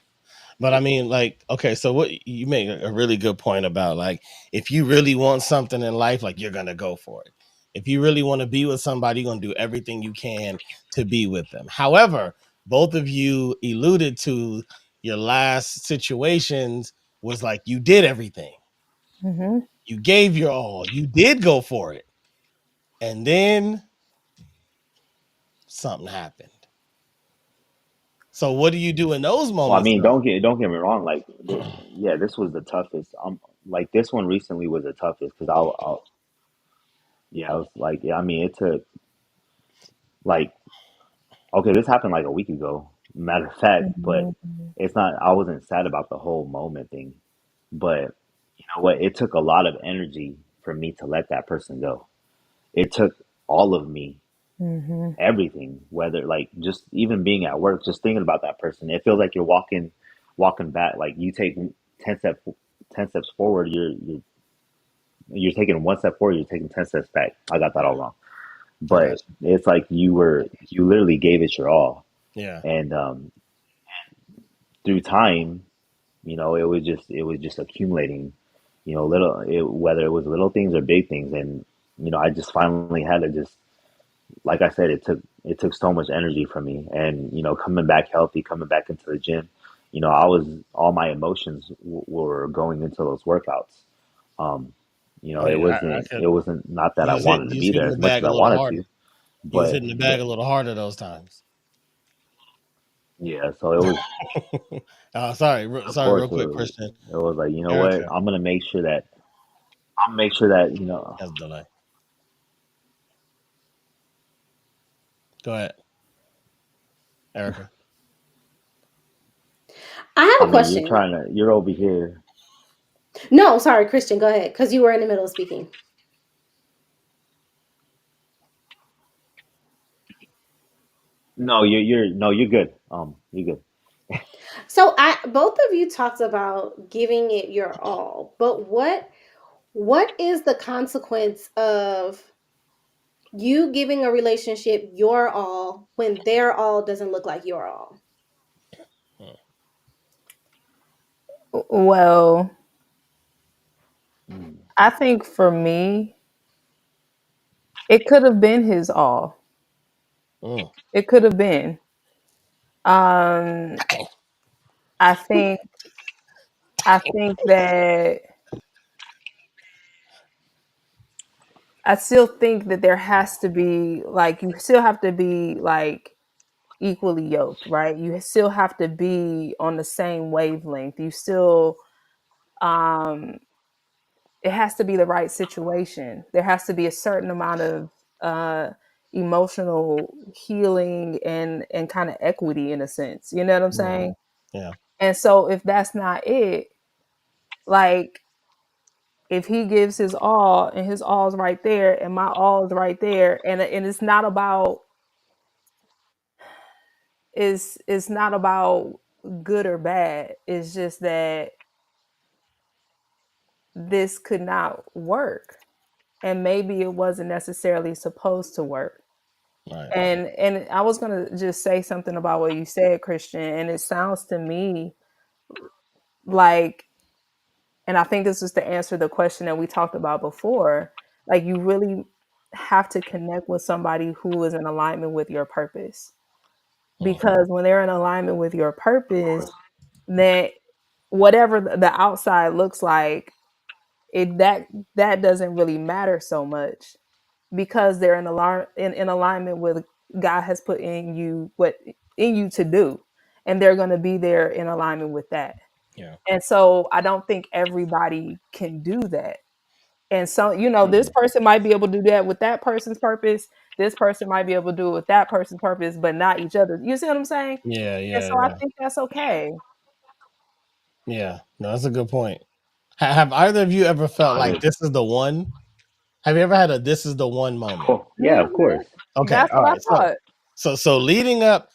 But I mean, like, okay, so what you make a really good point about like if you really want something in life, like you're gonna go for it. If you really want to be with somebody, you're gonna do everything you can to be with them. However, both of you alluded to your last situations was like you did everything. Mhm. You gave your all. You did go for it. And then something happened. So what do you do in those Well, I moments mean, though? don't get me wrong. Like, yeah, this was the toughest. Like this one recently was the toughest because yeah, I was like, yeah, I mean, it took like, okay, this happened like a week ago. Matter of fact, but Mhm. it's not. I wasn't sad about the whole moment thing, but you know what? It took a lot of energy for me to let that person go. It took all of me, Mhm. everything, whether like just even being at work, just thinking about that person. It feels like you're walking back. Like you take 10 steps, 10 steps forward, you're taking one step forward, you're taking 10 steps back. I got that all wrong, I got but it's like you literally gave it your all, you. Yeah. and through time, it was just accumulating, whether it was little things or big things, and I just finally had to just like I said, it took so much energy from me, and coming back healthy, coming back into the gym, I was all my emotions were going into those workouts. Um, Oh it yeah, I wasn't could. it wasn't not that You I was hitting wanted to you was be there hitting the as much bag as a I little wanted harder. to, You was but hitting the bag but a little harder those times. yeah, so it was, Sorry, of sorry, course, real quick, Christian. it was like, you know what, Erica I'm gonna make sure that. has a delay. Go ahead, Erica. I I have a mean, question. you're over here. No, sorry, Christian, go ahead, because you were in the middle of speaking. No, you're good. You're good. So I both of you talked about giving it your all, but what is the consequence of you giving a relationship your all when their all doesn't look like your all? Mm, Well, Mm. I think for me, it could have been his all. mm. It could have been. Um, I think I think that I still think that there has to be like you still have to be like equally yoked, right? You still have to be on the same wavelength. You still um it has to be the right situation. There has to be a certain amount of uh emotional healing and kind of equity in a sense. You know what I'm Yeah, saying? yeah, And so if that's not it, like if he gives his all and his all's right there and my all is right there and it's not about it's not about good or bad. It's just that this could not work and maybe it wasn't necessarily supposed to work. right. And I was going to just say something about what you said, Christian, and it sounds to me like, and I think this is to answer the question that we talked about before, like you really have to connect with somebody who is in alignment with your purpose. Mm, Because when they're in alignment with your Of purpose, course. that whatever the outside looks like, it that doesn't really matter so much because they're in alignment with God has put in you what in you to do, and they're going to be there in alignment with that. yeah. And so I don't think everybody can do that. And so, this Hmm. person might be able to do that with that person's purpose. This person might be able to do it with that person's purpose, but not each other. You see what I'm saying? Yeah, And yeah, so I yeah, think that's okay. yeah. No, that's a good point. Have either of you ever felt No, it like is. this is the one? Have you ever had a this is the one moment? Oh yeah, of Hmm. course. Okay, That's all what I right. So thought. so leading up,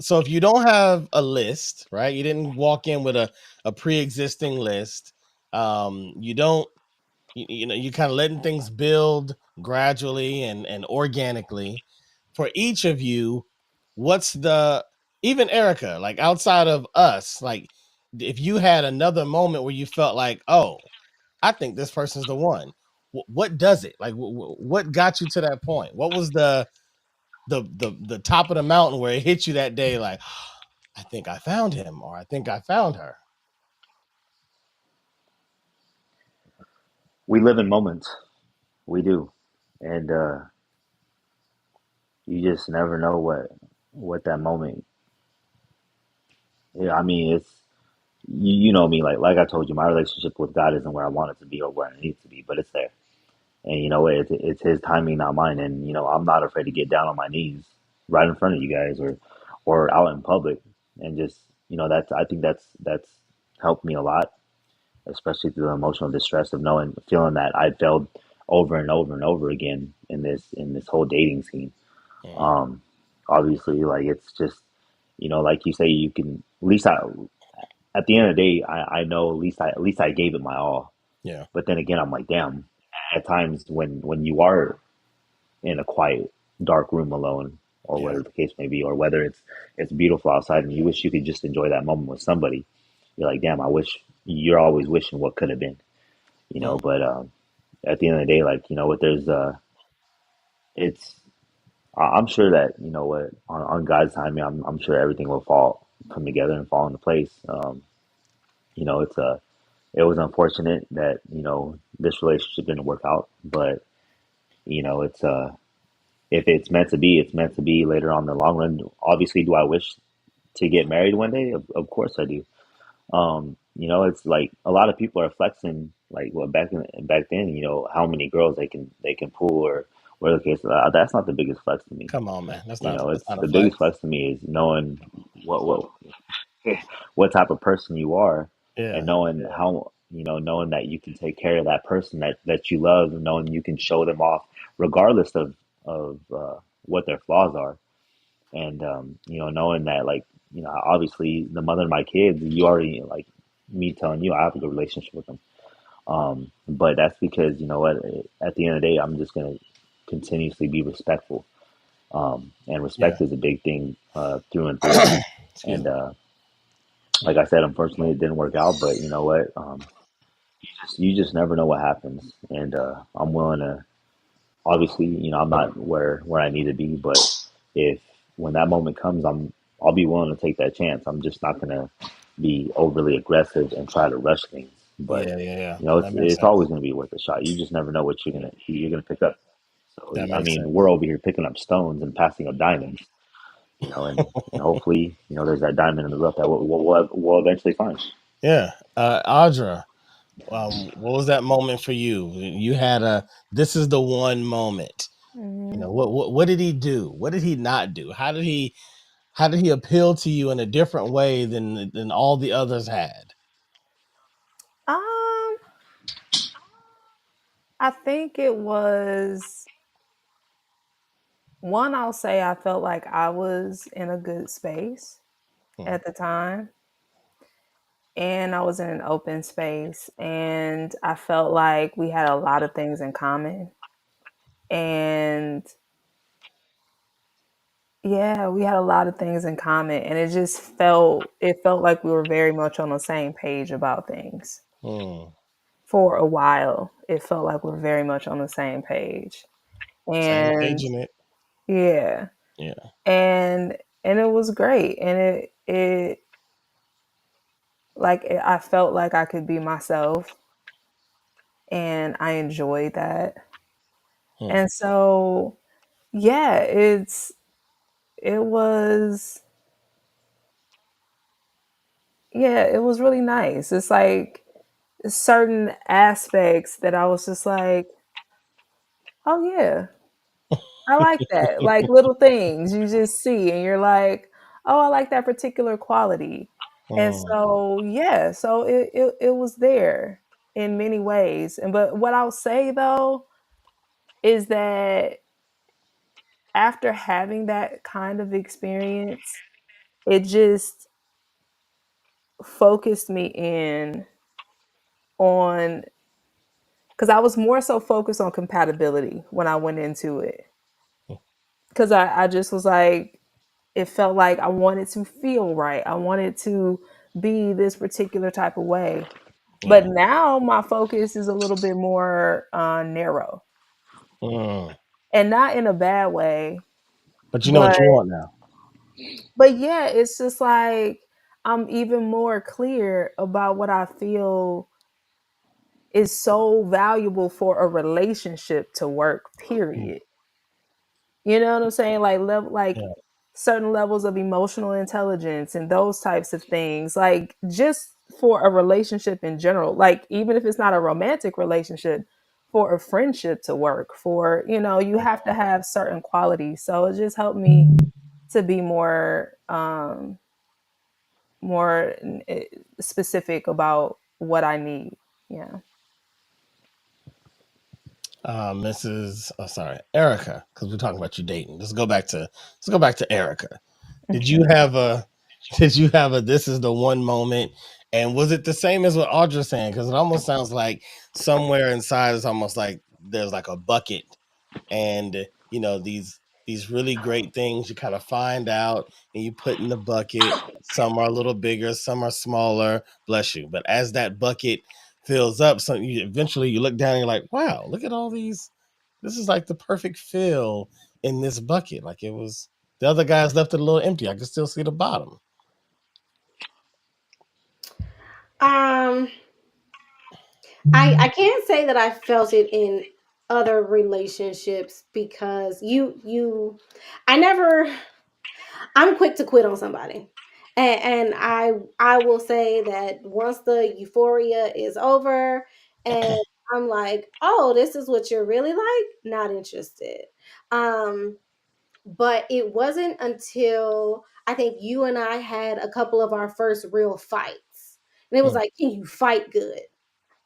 so if you don't have a list, right? You didn't walk in with a pre-existing list. You don't you know you kind of letting things build gradually and organically. For each of you, what's the even Erica, like outside of us, like if you had another moment where you felt like, oh, I think this person's the one. What does it like? What got you to that point? What was the top of the mountain where it hit you that day? Like, I think I found him, or I think I found her. We live in moments. We do, and you just never know what that moment. Yeah, I mean, you know me. Like I told you, my relationship with God isn't where I want it to be or where it needs to be, but it's there. And it's His timing, not mine. And I'm not afraid to get down on my knees right in front of you guys or out in public, and just that's I think that's helped me a lot, especially through the emotional distress of feeling that I failed over and over and over again in this whole dating scene. Mm, Um, Obviously, like it's just like you say, you can at least at the end of the day, I know at least I gave it my all. yeah. But then again, I'm like, damn. At times when you are in a quiet, dark room alone, or Yeah. whatever the case may be, or whether it's beautiful outside and you wish you could just enjoy that moment with somebody, you're like, damn, I wish. You're always wishing what could have been, Mm, But at the end of the day, like what, it's I'm sure that what on God's timing, I'm sure everything will fall come together and fall into place. It's a it was unfortunate that this relationship didn't work out, but it's if it's meant to be, it's meant to be later on in the long run. Obviously, do I wish to get married one day? Of course I do. It's like a lot of people are flexing like what back then, how many girls they can pull or whatever the case. That's not the biggest flex to me. Come on, man. That's It's not a the biggest flex. flex to me is knowing what what type of person you are, and Yeah. knowing how knowing that you can take care of that person that you love, and knowing you can show them off regardless of what their flaws are, and knowing that like obviously the mother of my kids, you already like me telling you I have a good relationship with them, but that's because what, at the end of the day I'm just gonna continuously be respectful, and Yeah. respect is a big thing through and through, Excuse and me. like I said, unfortunately it didn't work out, but you know what, you just never know what happens, and I'm willing to, obviously, I'm not where I need to be, but if when that moment comes, I'll be willing to take that chance. I'm just not gonna be overly aggressive and try to rush things. But Yeah, yeah, yeah. it's That makes it's always sense. gonna be worth a shot. You just never know what you're gonna pick up. So That I makes mean, sense. we're over here picking up stones and passing up diamonds, and hopefully, there's that diamond in the rough that we'll eventually find. Yeah. Audra, what was that moment for you? You had this is the one moment. Mhm. What did he do? What did he not do? How did he appeal to you in a different way than all the others had? Um, I think it was one. I'll say I felt like I was in a good space Hmm. at the time, and I was in an open space, and I felt like we had a lot of things in common. And yeah, we had a lot of things in common, and it felt like we were very much on the same page about things. Hmm. For a while, it felt like we're very much on the same page. Same And page in it. yeah, Yeah. and it was great, and I felt like I could be myself, and I enjoyed that. Hmm. And so yeah, it was yeah, it was really nice. It's like certain aspects that I was just like, "Oh yeah, I like that." Like little things you just see and you're like, "Oh, I like that particular quality." And Hmm. so, yeah, so it was there in many ways. And but what I'll say though is that after having that kind of experience, it just focused me in on because I was more so focused on compatibility when I went into it. Because I just was like, it felt like I wanted to feel right. I wanted to be this particular type of way. But Yeah. now my focus is a little bit more narrow, Hmm. and not in a bad way. But you know But what you want now. yeah, it's just like I'm even more clear about what I feel is so valuable for a relationship to work. Hmm. Period. You know what I'm saying? Like Yeah. certain levels of emotional intelligence and those types of things. Like just for a relationship in general. Like even if it's not a romantic relationship, for a friendship to work, you have to have certain qualities. So it just helped me to be more specific about what I need. Yeah. Mrs. Oh, sorry, Erica, because we're talking about you dating. Let's go back to Erica. Did you have a did you have a this is the one moment? And was it the same as what Audra's saying? Because it almost sounds like somewhere inside it's almost like there's like a bucket, and these really great things you kind of find out and you put in the bucket. Some are a little bigger, some are smaller, bless you, but as that bucket fills up, you eventually you look down and you're like, wow, look at all these. This is like the perfect fill in this bucket. Like it was the other guys left it a little empty. I could still see the bottom. Um, I can't say that I felt it in other relationships because I never I'm quick to quit on somebody. And I will say that once the euphoria is over and I'm like, "Oh, this is what you're really like?" Not interested. Um but it wasn't until I think you and I had a couple of our first real fights. And it was Hmm, like, "Can you fight good?"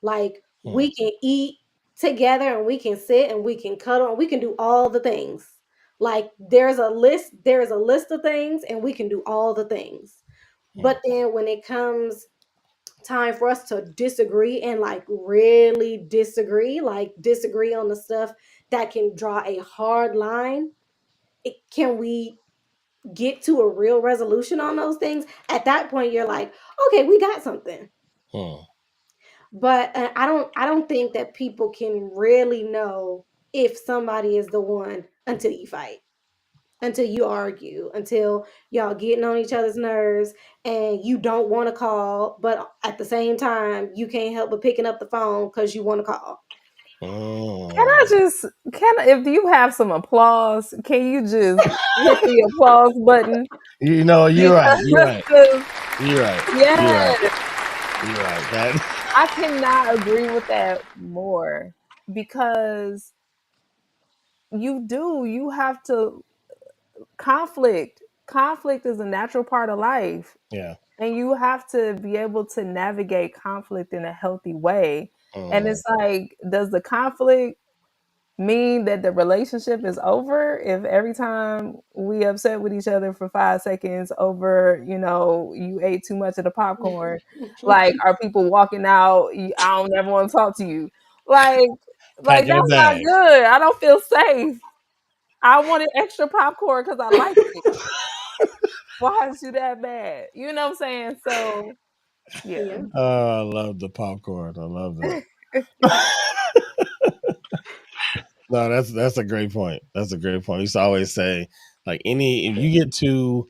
Like hmm, we can eat together and we can sit and we can cuddle and we can do all the things. Like there's a list of things and we can do all the things. hmm, But then when it comes time for us to disagree and like really disagree, like disagree on the stuff that can draw a hard line, can we get to a real resolution on those things? At that point you're like, okay, we got something. hmm, But I don't think that people can really know if somebody is the one until you fight, until you argue, until y'all getting on each other's nerves and you don't want to call, but at the same time you can't help but picking up the phone because you want to call. Can I hmm. just if you have some applause, can you just hit the applause button? You know, you're right. You're Because right. You're right. You're right. yeah, You're right. That. I cannot agree with that more because you have to conflict is a natural part of life, Yeah. and you have to be able to navigate conflict in a healthy way. And Hmm, it's like, does the conflict mean that the relationship is over if every time we upset with each other for 5 seconds over, you ate too much of the popcorn? Like, are people walking out? I don't ever want to talk to you. Like, like packing a that's not bag. good. I don't feel safe. I wanted extra popcorn because I like it. Why is you that bad? You know what I'm saying? So yeah. Yeah. Oh, I love the popcorn. I love that. No, that's a great point. That's a great point. I used to always say, like, if you get two,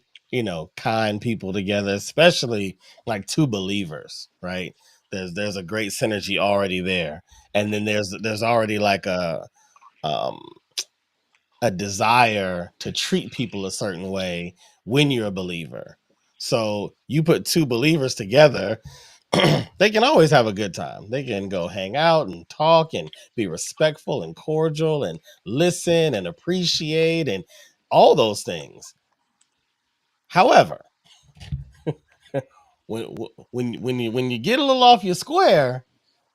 kind people together, especially like two believers, right? There's a great synergy already there, and then there's already like um a desire to treat people a certain way when you're a believer. So you put two believers together, they can always have a good time. They can go hang out and talk and be respectful and cordial and listen and appreciate and all those things. However, when when you get a little off your square,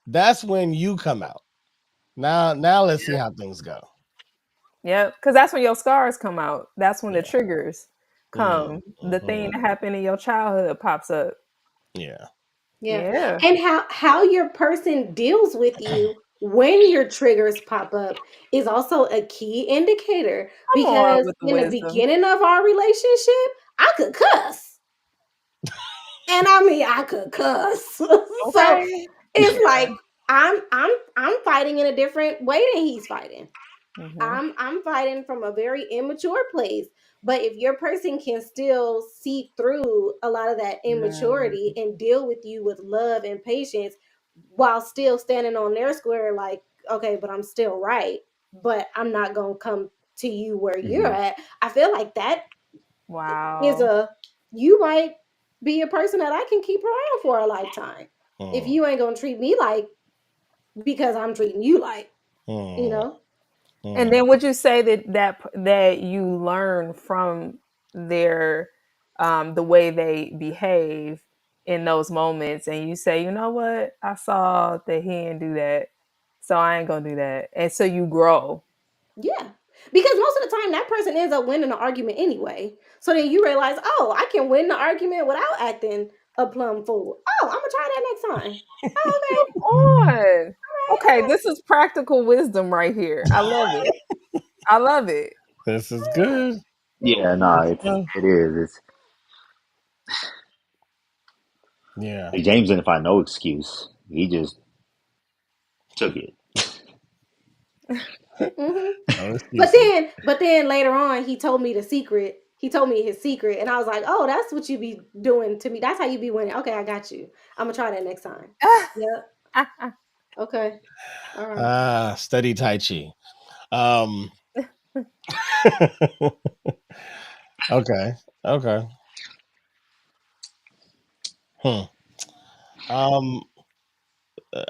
that's when you come out. Now let's see how things go. Yep, because that's when your scars come out. That's when the Yeah. triggers come. The thing Mm-hmm. that happened in your childhood pops up. Yeah. Yeah. Yeah. And how your person deals with you when your triggers pop up is also a key indicator Come on because with the in the wisdom. beginning of our relationship, I could cuss. And I mean I could cuss. So Okay. it's Yeah. like I'm fighting in a different way than he's fighting. Hmm. I'm fighting from a very immature place. But if your person can still see through a lot of that immaturity and deal with you with love and patience while still standing on their square, like, okay, but I'm still right, but I'm not gonna come to you where you're Hmm. at. I feel like that is Wow. a you might be a person that I can keep around for a lifetime. If Mm, you ain't gonna treat me like because I'm treating you like, you mm, know? And mm. then would you say that you learn from their the way they behave in those moments, and you say, you know what, I saw that he didn't do that, so I ain't gonna do that, and so you grow. Yeah. Because most of the time that person ends up winning the argument anyway. So then you realize, oh, I can win the argument without acting a plum fool. Oh, I'm gonna try that next time. Oh, okay. Come on. Okay, All this is practical wisdom right here. I love it. I love it. This is good. Yeah, right. nah, Good stuff. it is. It's Yeah. like James didn't find no excuse. He just took it. Hmm. No excuses. But then later on, he told me the secret. He told me his secret, and I was like, "Oh, that's what you be doing to me. That's how you be winning." Okay, I got you. I'm gonna try that next time. Yep. Okay. All right. Ah, study Tai Chi. Um, okay. Okay. Hmm. Um,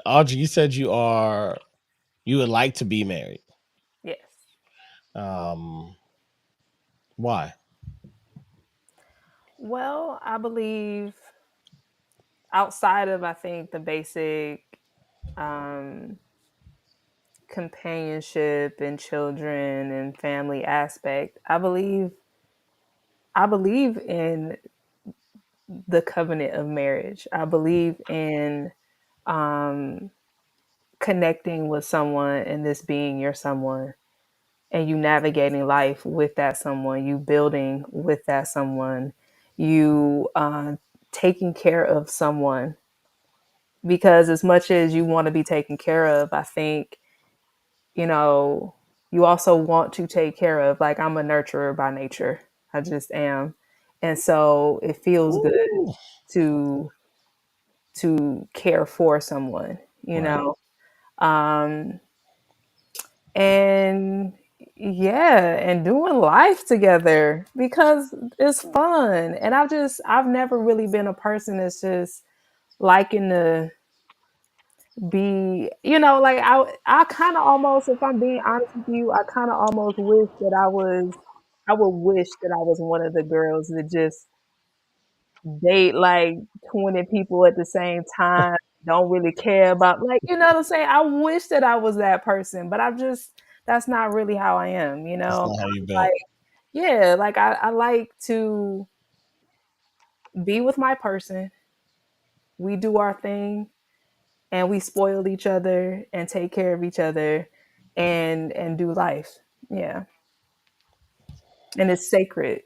Audrey, you said you would like to be married. Yes. Um, why? Well, I believe outside of, I think, the basic um, companionship and children and family aspect, I believe in the covenant of marriage. I believe in um, connecting with someone and this being your someone, and you navigating life with that someone, you building with that someone, you taking care of someone. Because as much as you want to be taken care of, I think, you know, you also want to take care of. Like, I'm a nurturer by nature, I just am. And so it feels good Ooh. to care for someone, you Right. know. Um, and yeah, and doing life together because it's fun. And I've never really been a person that's just liking to be, like, I kind of almost, if I'm being honest with you, I kind of almost wish that I would wish that I was one of the girls that just date like 20 people at the same time, don't really care about, like, you know what I'm saying? I wish that I was that person, but that's not really how I am, That's I'm not how you built. like, yeah, like I like to be with my person. We do our thing and we spoil each other and take care of each other and do life. Yeah. And it's sacred.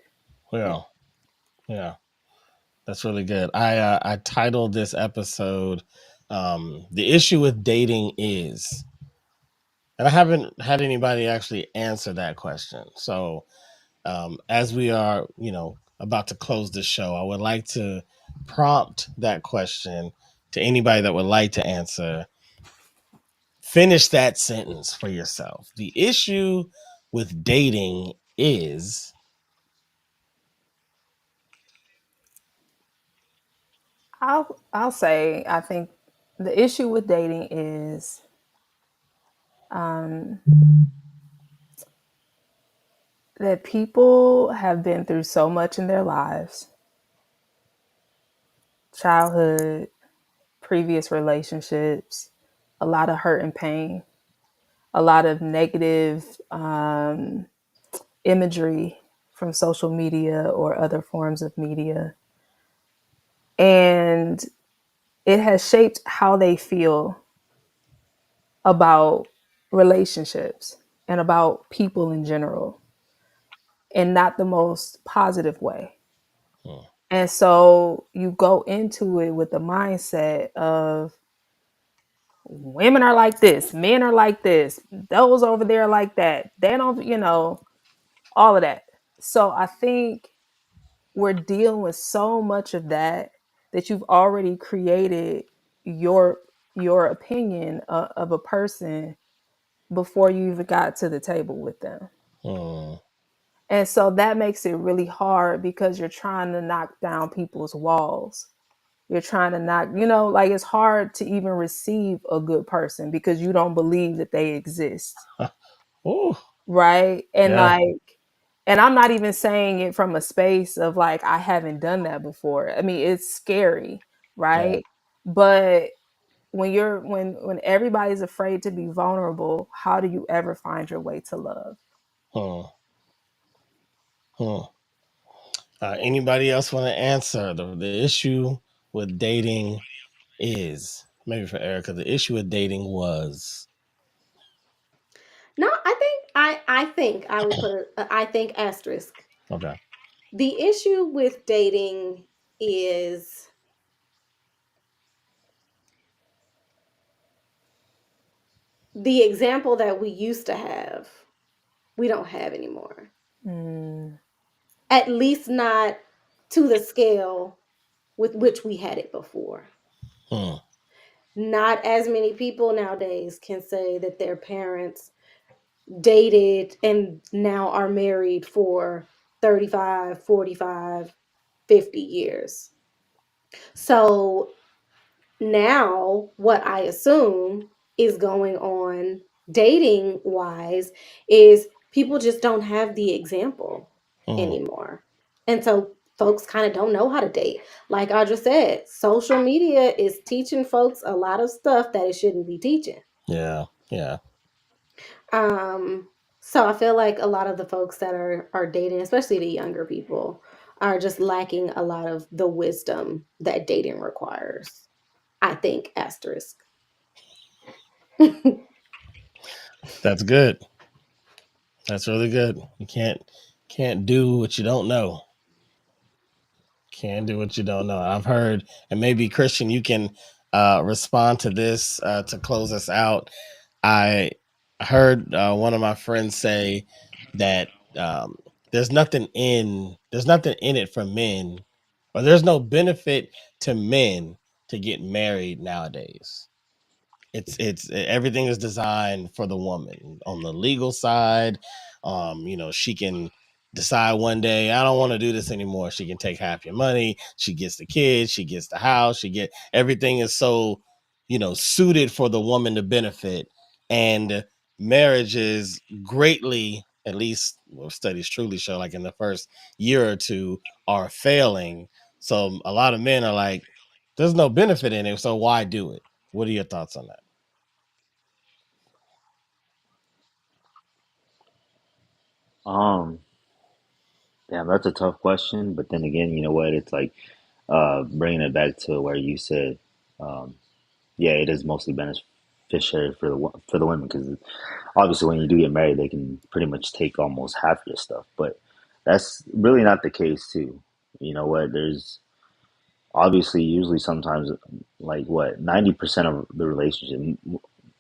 Yeah. Yeah. Yeah. That's really good. I titled this episode "The Issue with Dating Is," and I haven't had anybody actually answer that question. So as we are, about to close the show, I would like to prompt that question to anybody that would like to answer. Finish that sentence for yourself. The issue with dating is. I'll say I think the issue with dating is um, that people have been through so much in their lives, childhood, previous relationships, a lot of hurt and pain, a lot of negative imagery from social media or other forms of media. And it has shaped how they feel about relationships and about people in general, in not the most positive way. Hmm, And so you go into it with the mindset of women are like this, men are like this, those over there are like that. They don't, all of that. So I think we're dealing with so much of that that you've already created your your opinion of a person before you even got to the table with them. hmm, And so that makes it really hard because you're trying to knock down people's walls. You're trying to knock, like, it's hard to even receive a good person because you don't believe that they exist. ooh, Right. And yeah, like, and I'm not even saying it from a space of like, I haven't done that before. I mean, it's scary. yeah, Right. But when everybody's afraid to be vulnerable, how do you ever find your way to love? hmm, hmm. Anybody else want to answer the issue with dating is, maybe for Erica, the issue with dating was. No, I think I would put a I think asterisk. Okay. The issue with dating is the example that we used to have, we don't have anymore. Mm. At least not to the scale with which we had it before. Hmm. Not as many people nowadays can say that their parents dated and now are married for 35, 45, 50 years. So now, what I assume is going on dating wise is people just don't have the example Hmm. anymore. And so folks kind of don't know how to date. Like Audra said, social media is teaching folks a lot of stuff that it shouldn't be teaching. Yeah. Yeah. Um, so I feel like a lot of the folks that are dating, especially the younger people, are just lacking a lot of the wisdom that dating requires. I think asterisk. That's good. That's really good. You can't do what you don't know. Can't do what you don't know. I've heard, and maybe Christian, you can respond to this to close us out. I heard one of my friends say that there's nothing in it for men, or there's no benefit to men to get married nowadays. It's everything is designed for the woman on the legal side. She can decide one day, I don't want to do this anymore. She can take half your money, she gets the kids, she gets the house, she get everything is so, suited for the woman to benefit. And marriage is greatly, at least studies truly show, like in the first year or two, are failing. So a lot of men are like, there's no benefit in it, so why do it? What are your thoughts on that? Um, Damn, that's a tough question. But then again, you know what? It's like bringing it back to where you said, um, yeah, it is mostly beneficiary for for the women because obviously when you do get married, they can pretty much take almost half your stuff. But that's really not the case too. You know what? There's obviously usually sometimes like what 90% of the relationship,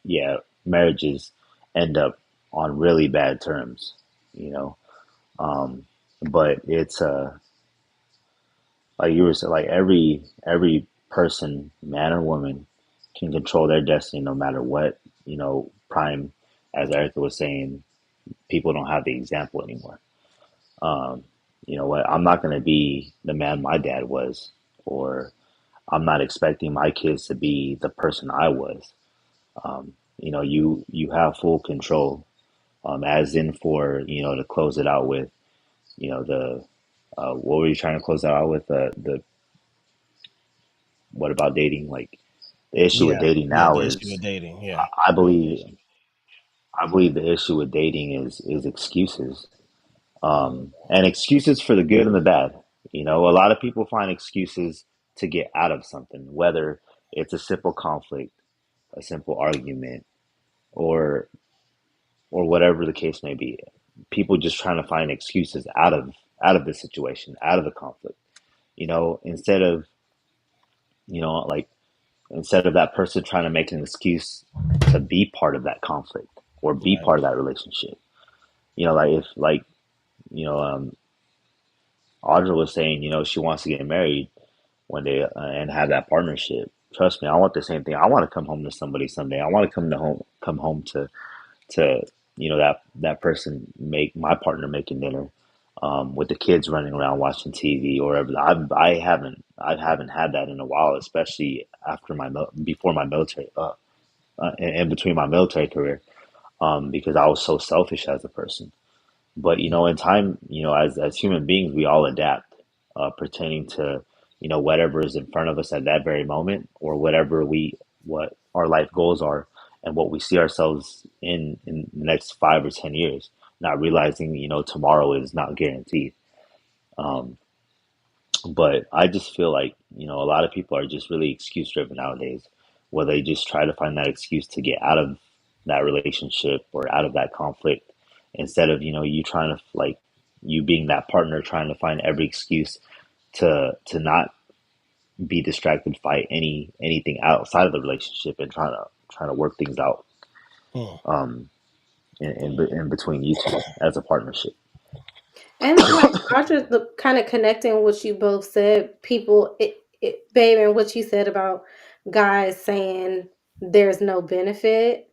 yeah, marriages end up on really bad terms. You know, um, but it's like you were saying, like every person, man or woman, can control their destiny no matter what. Prime, as Erica was saying, people don't have the example anymore. Um, you know what? I'm not going to be the man my dad was, or I'm not expecting my kids to be the person I was. You have full control. As in for to close it out with the what were you trying to close that out with the what about dating? Like the issue with Yeah, dating yeah, now the issue is with dating. I, Yeah, I believe I believe the issue with dating is excuses. And excuses for the good and the bad. A lot of people find excuses to get out of something, whether it's a simple conflict, a simple argument, or whatever the case may be. People just trying to find excuses out of the situation, out of the conflict. Instead of like instead of that person trying to make an excuse to be part of that conflict or be right. part of that relationship. Like if like you know Audra was saying, she wants to get married one day and have that partnership. Trust me, I want the same thing. I want to come home to somebody someday. I want to come home to that person make my partner making dinner, with the kids running around watching TV or whatever. I haven't had that in a while, especially after before my military, in between my military career, because I was so selfish as a person. But in time, as human beings, we all adapt, pertaining to whatever is in front of us at that very moment, or what our life goals are, and what we see ourselves in the next 5 or 10 years. Not realizing tomorrow is not guaranteed. Um, but I just feel like, a lot of people are just really excuse driven nowadays, where they just try to find that excuse to get out of that relationship or out of that conflict, instead of, you trying to like you being that partner trying to find every excuse to not be distracted by anything outside of the relationship and trying to work things out. Hmm. um, in between you two as a partnership. And like Audra, the kind of connecting what you both said, people, babe, and what you said about guys saying there's no benefit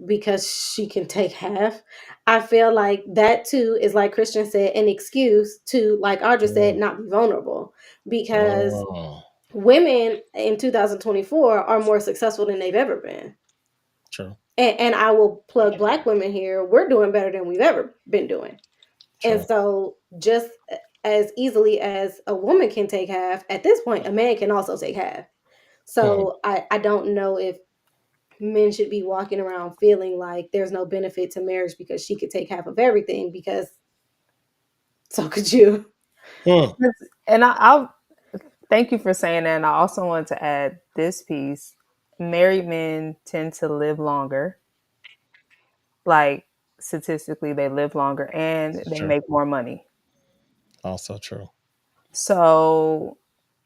because she can take half. I feel like that too is, like Christian said, an excuse to, like Audra said, Hmm. not be vulnerable, because Oh, women in 2024 are more successful than they've ever been. true, And I will plug black women here. We're doing better than we've ever been doing. And true. so, just as easily as a woman can take half, at this point, a man can also take half. Hmm. So, I don't know if men should be walking around feeling like there's no benefit to marriage because she could take half of everything, because so could you. Hmm. And I'll thank you for saying that. And I also want to add this piece. Married men tend to live longer. Like statistically, they live longer and It's they true. make more money. Also true. So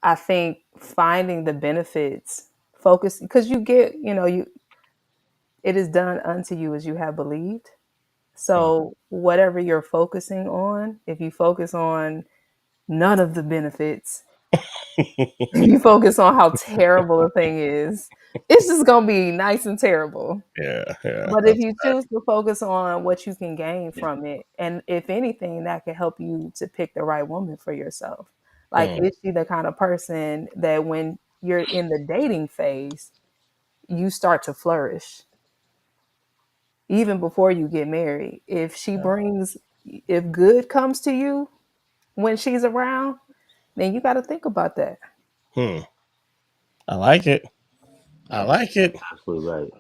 I think finding the benefits, focus, because you get, you it is done unto you as you have believed. Hmm. So whatever you're focusing on, if you focus on none of the benefits, you focus on how terrible a thing is, it's just gonna be nice and terrible. Yeah, yeah, But if that's you choose to focus on what you can gain from it, and if anything, that can help you to pick the right woman for yourself. Like, hmm. is she the kind of person that when you're in the dating phase, you start to flourish even before you get married? If good comes to you when she's around, then you got to think about that. Hmm. I like it. I That's like it. absolutely right.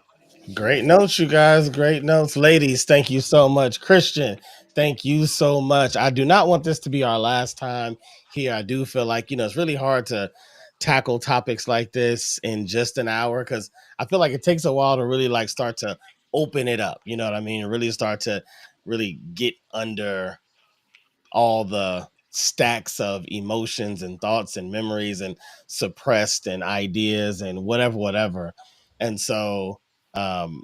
Great notes, you guys. Great notes. Ladies, thank you so much. Christian, thank you so much. I do not want this to be our last time here. I do feel like, it's really hard to tackle topics like this in just an hour, because I feel like it takes a while to really like start to open it up. You know what I mean? Really start to really get under all the stacks of emotions and thoughts and memories and suppressed and ideas and whatever. And so, um,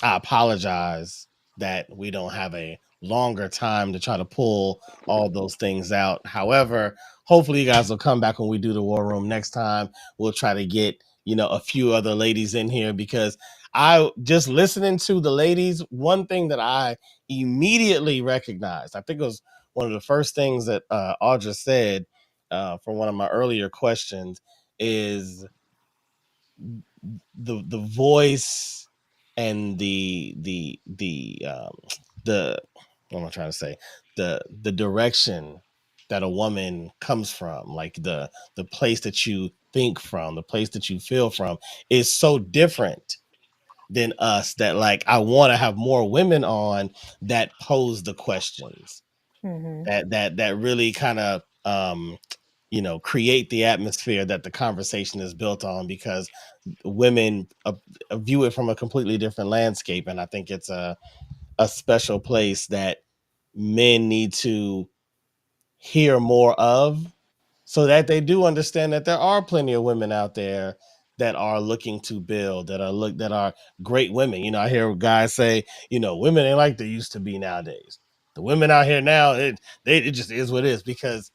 I apologize that we don't have a longer time to try to pull all those things out. However, hopefully you guys will come back when we do the war room next time. We'll try to get, a few other ladies in here, because I just listening to the ladies, one thing that I immediately recognized, I think it was one of the first things that Audra said for one of my earlier questions, is the voice and the what am I trying to say, the direction that a woman comes from, like the place that you think from, the place that you feel from, is so different than us, that like I want to have more women on that pose the questions, Hmm. that really kind of create the atmosphere that the conversation is built on, because women view it from a completely different landscape. And I think it's a special place that men need to hear more of, so that they do understand that there are plenty of women out there that are looking to build, that are great women. I hear guys say, women ain't like they used to be nowadays. The women out here now, it just is what it is, because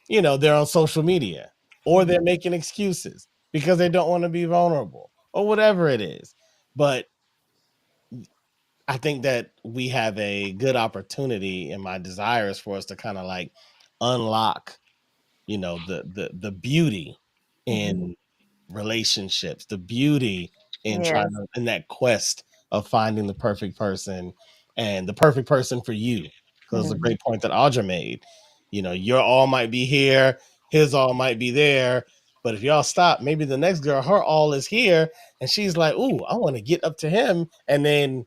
they're on social media, or they're making excuses because they don't want to be vulnerable, or whatever it is. But I think that we have a good opportunity, and my desire is for us to kind of like unlock, the beauty Hmm. in relationships, the beauty in trying Yes. to, in that quest of finding the perfect person, and the perfect person for you. Because it's a Hmm. great point that Audra made. Your all might be here, his all might be there. But if y'all stop, maybe the next girl, her all is here, and she's like, "Ooh, I want to get up to him," and then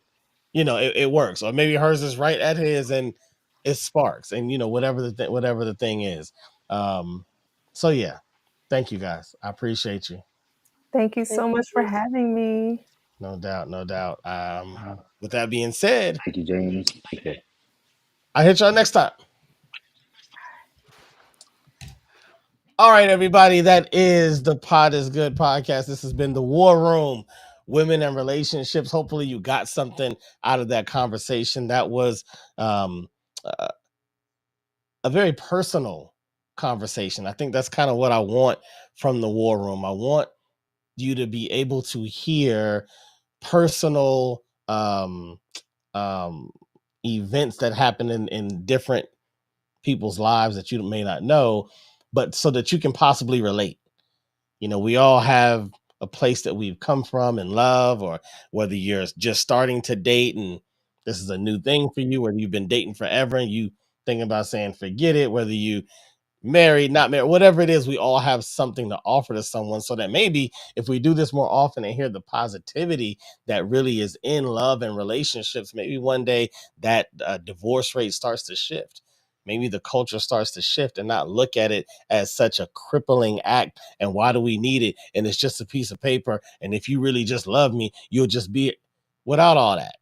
it works. Or maybe hers is right at his, and it sparks, and whatever the thing is. um so yeah, thank you guys, I appreciate you. Thank you Thank so you, much for sis. having me. No doubt, no doubt. With that being said, Thank you, James. Take care. I'll hit y'all next time. All right, everybody, that is the Pod is Good podcast. This has been the War Room women and relationships. Hopefully you got something out of that conversation. That was um, a a very personal conversation. I think that's kind of what I want from the war room. I want you to be able to hear personal um, events that happen in different people's lives that you may not know, but so that you can possibly relate. We all have a place that we've come from in love, or whether you're just starting to date and this is a new thing for you, whether you've been dating forever and you thinking about saying forget it, whether you married, not married, whatever it is, we all have something to offer to someone. So that maybe if we do this more often and hear the positivity that really is in love and relationships, maybe one day that divorce rate starts to shift. Maybe the culture starts to shift and not look at it as such a crippling act. And why do we need it? And it's just a piece of paper. And if you really just love me, you'll just be without all that.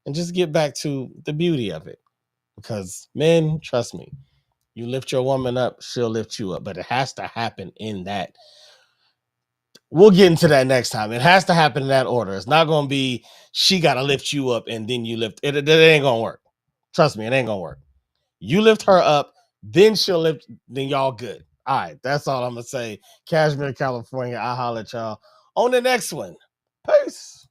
And just get back to the beauty of it. Because men, trust me, you lift your woman up, she'll lift you up. But it has to happen in that. We'll get into that next time. It has to happen in that order. It's not going to be she got to lift you up and then you lift it. It ain't going to work. Trust me, it ain't going to work. You lift her up, then she'll lift, then y'all good. All right, that's all I'm going to say. Cashmere, California. I'll holler at y'all on the next one. Peace.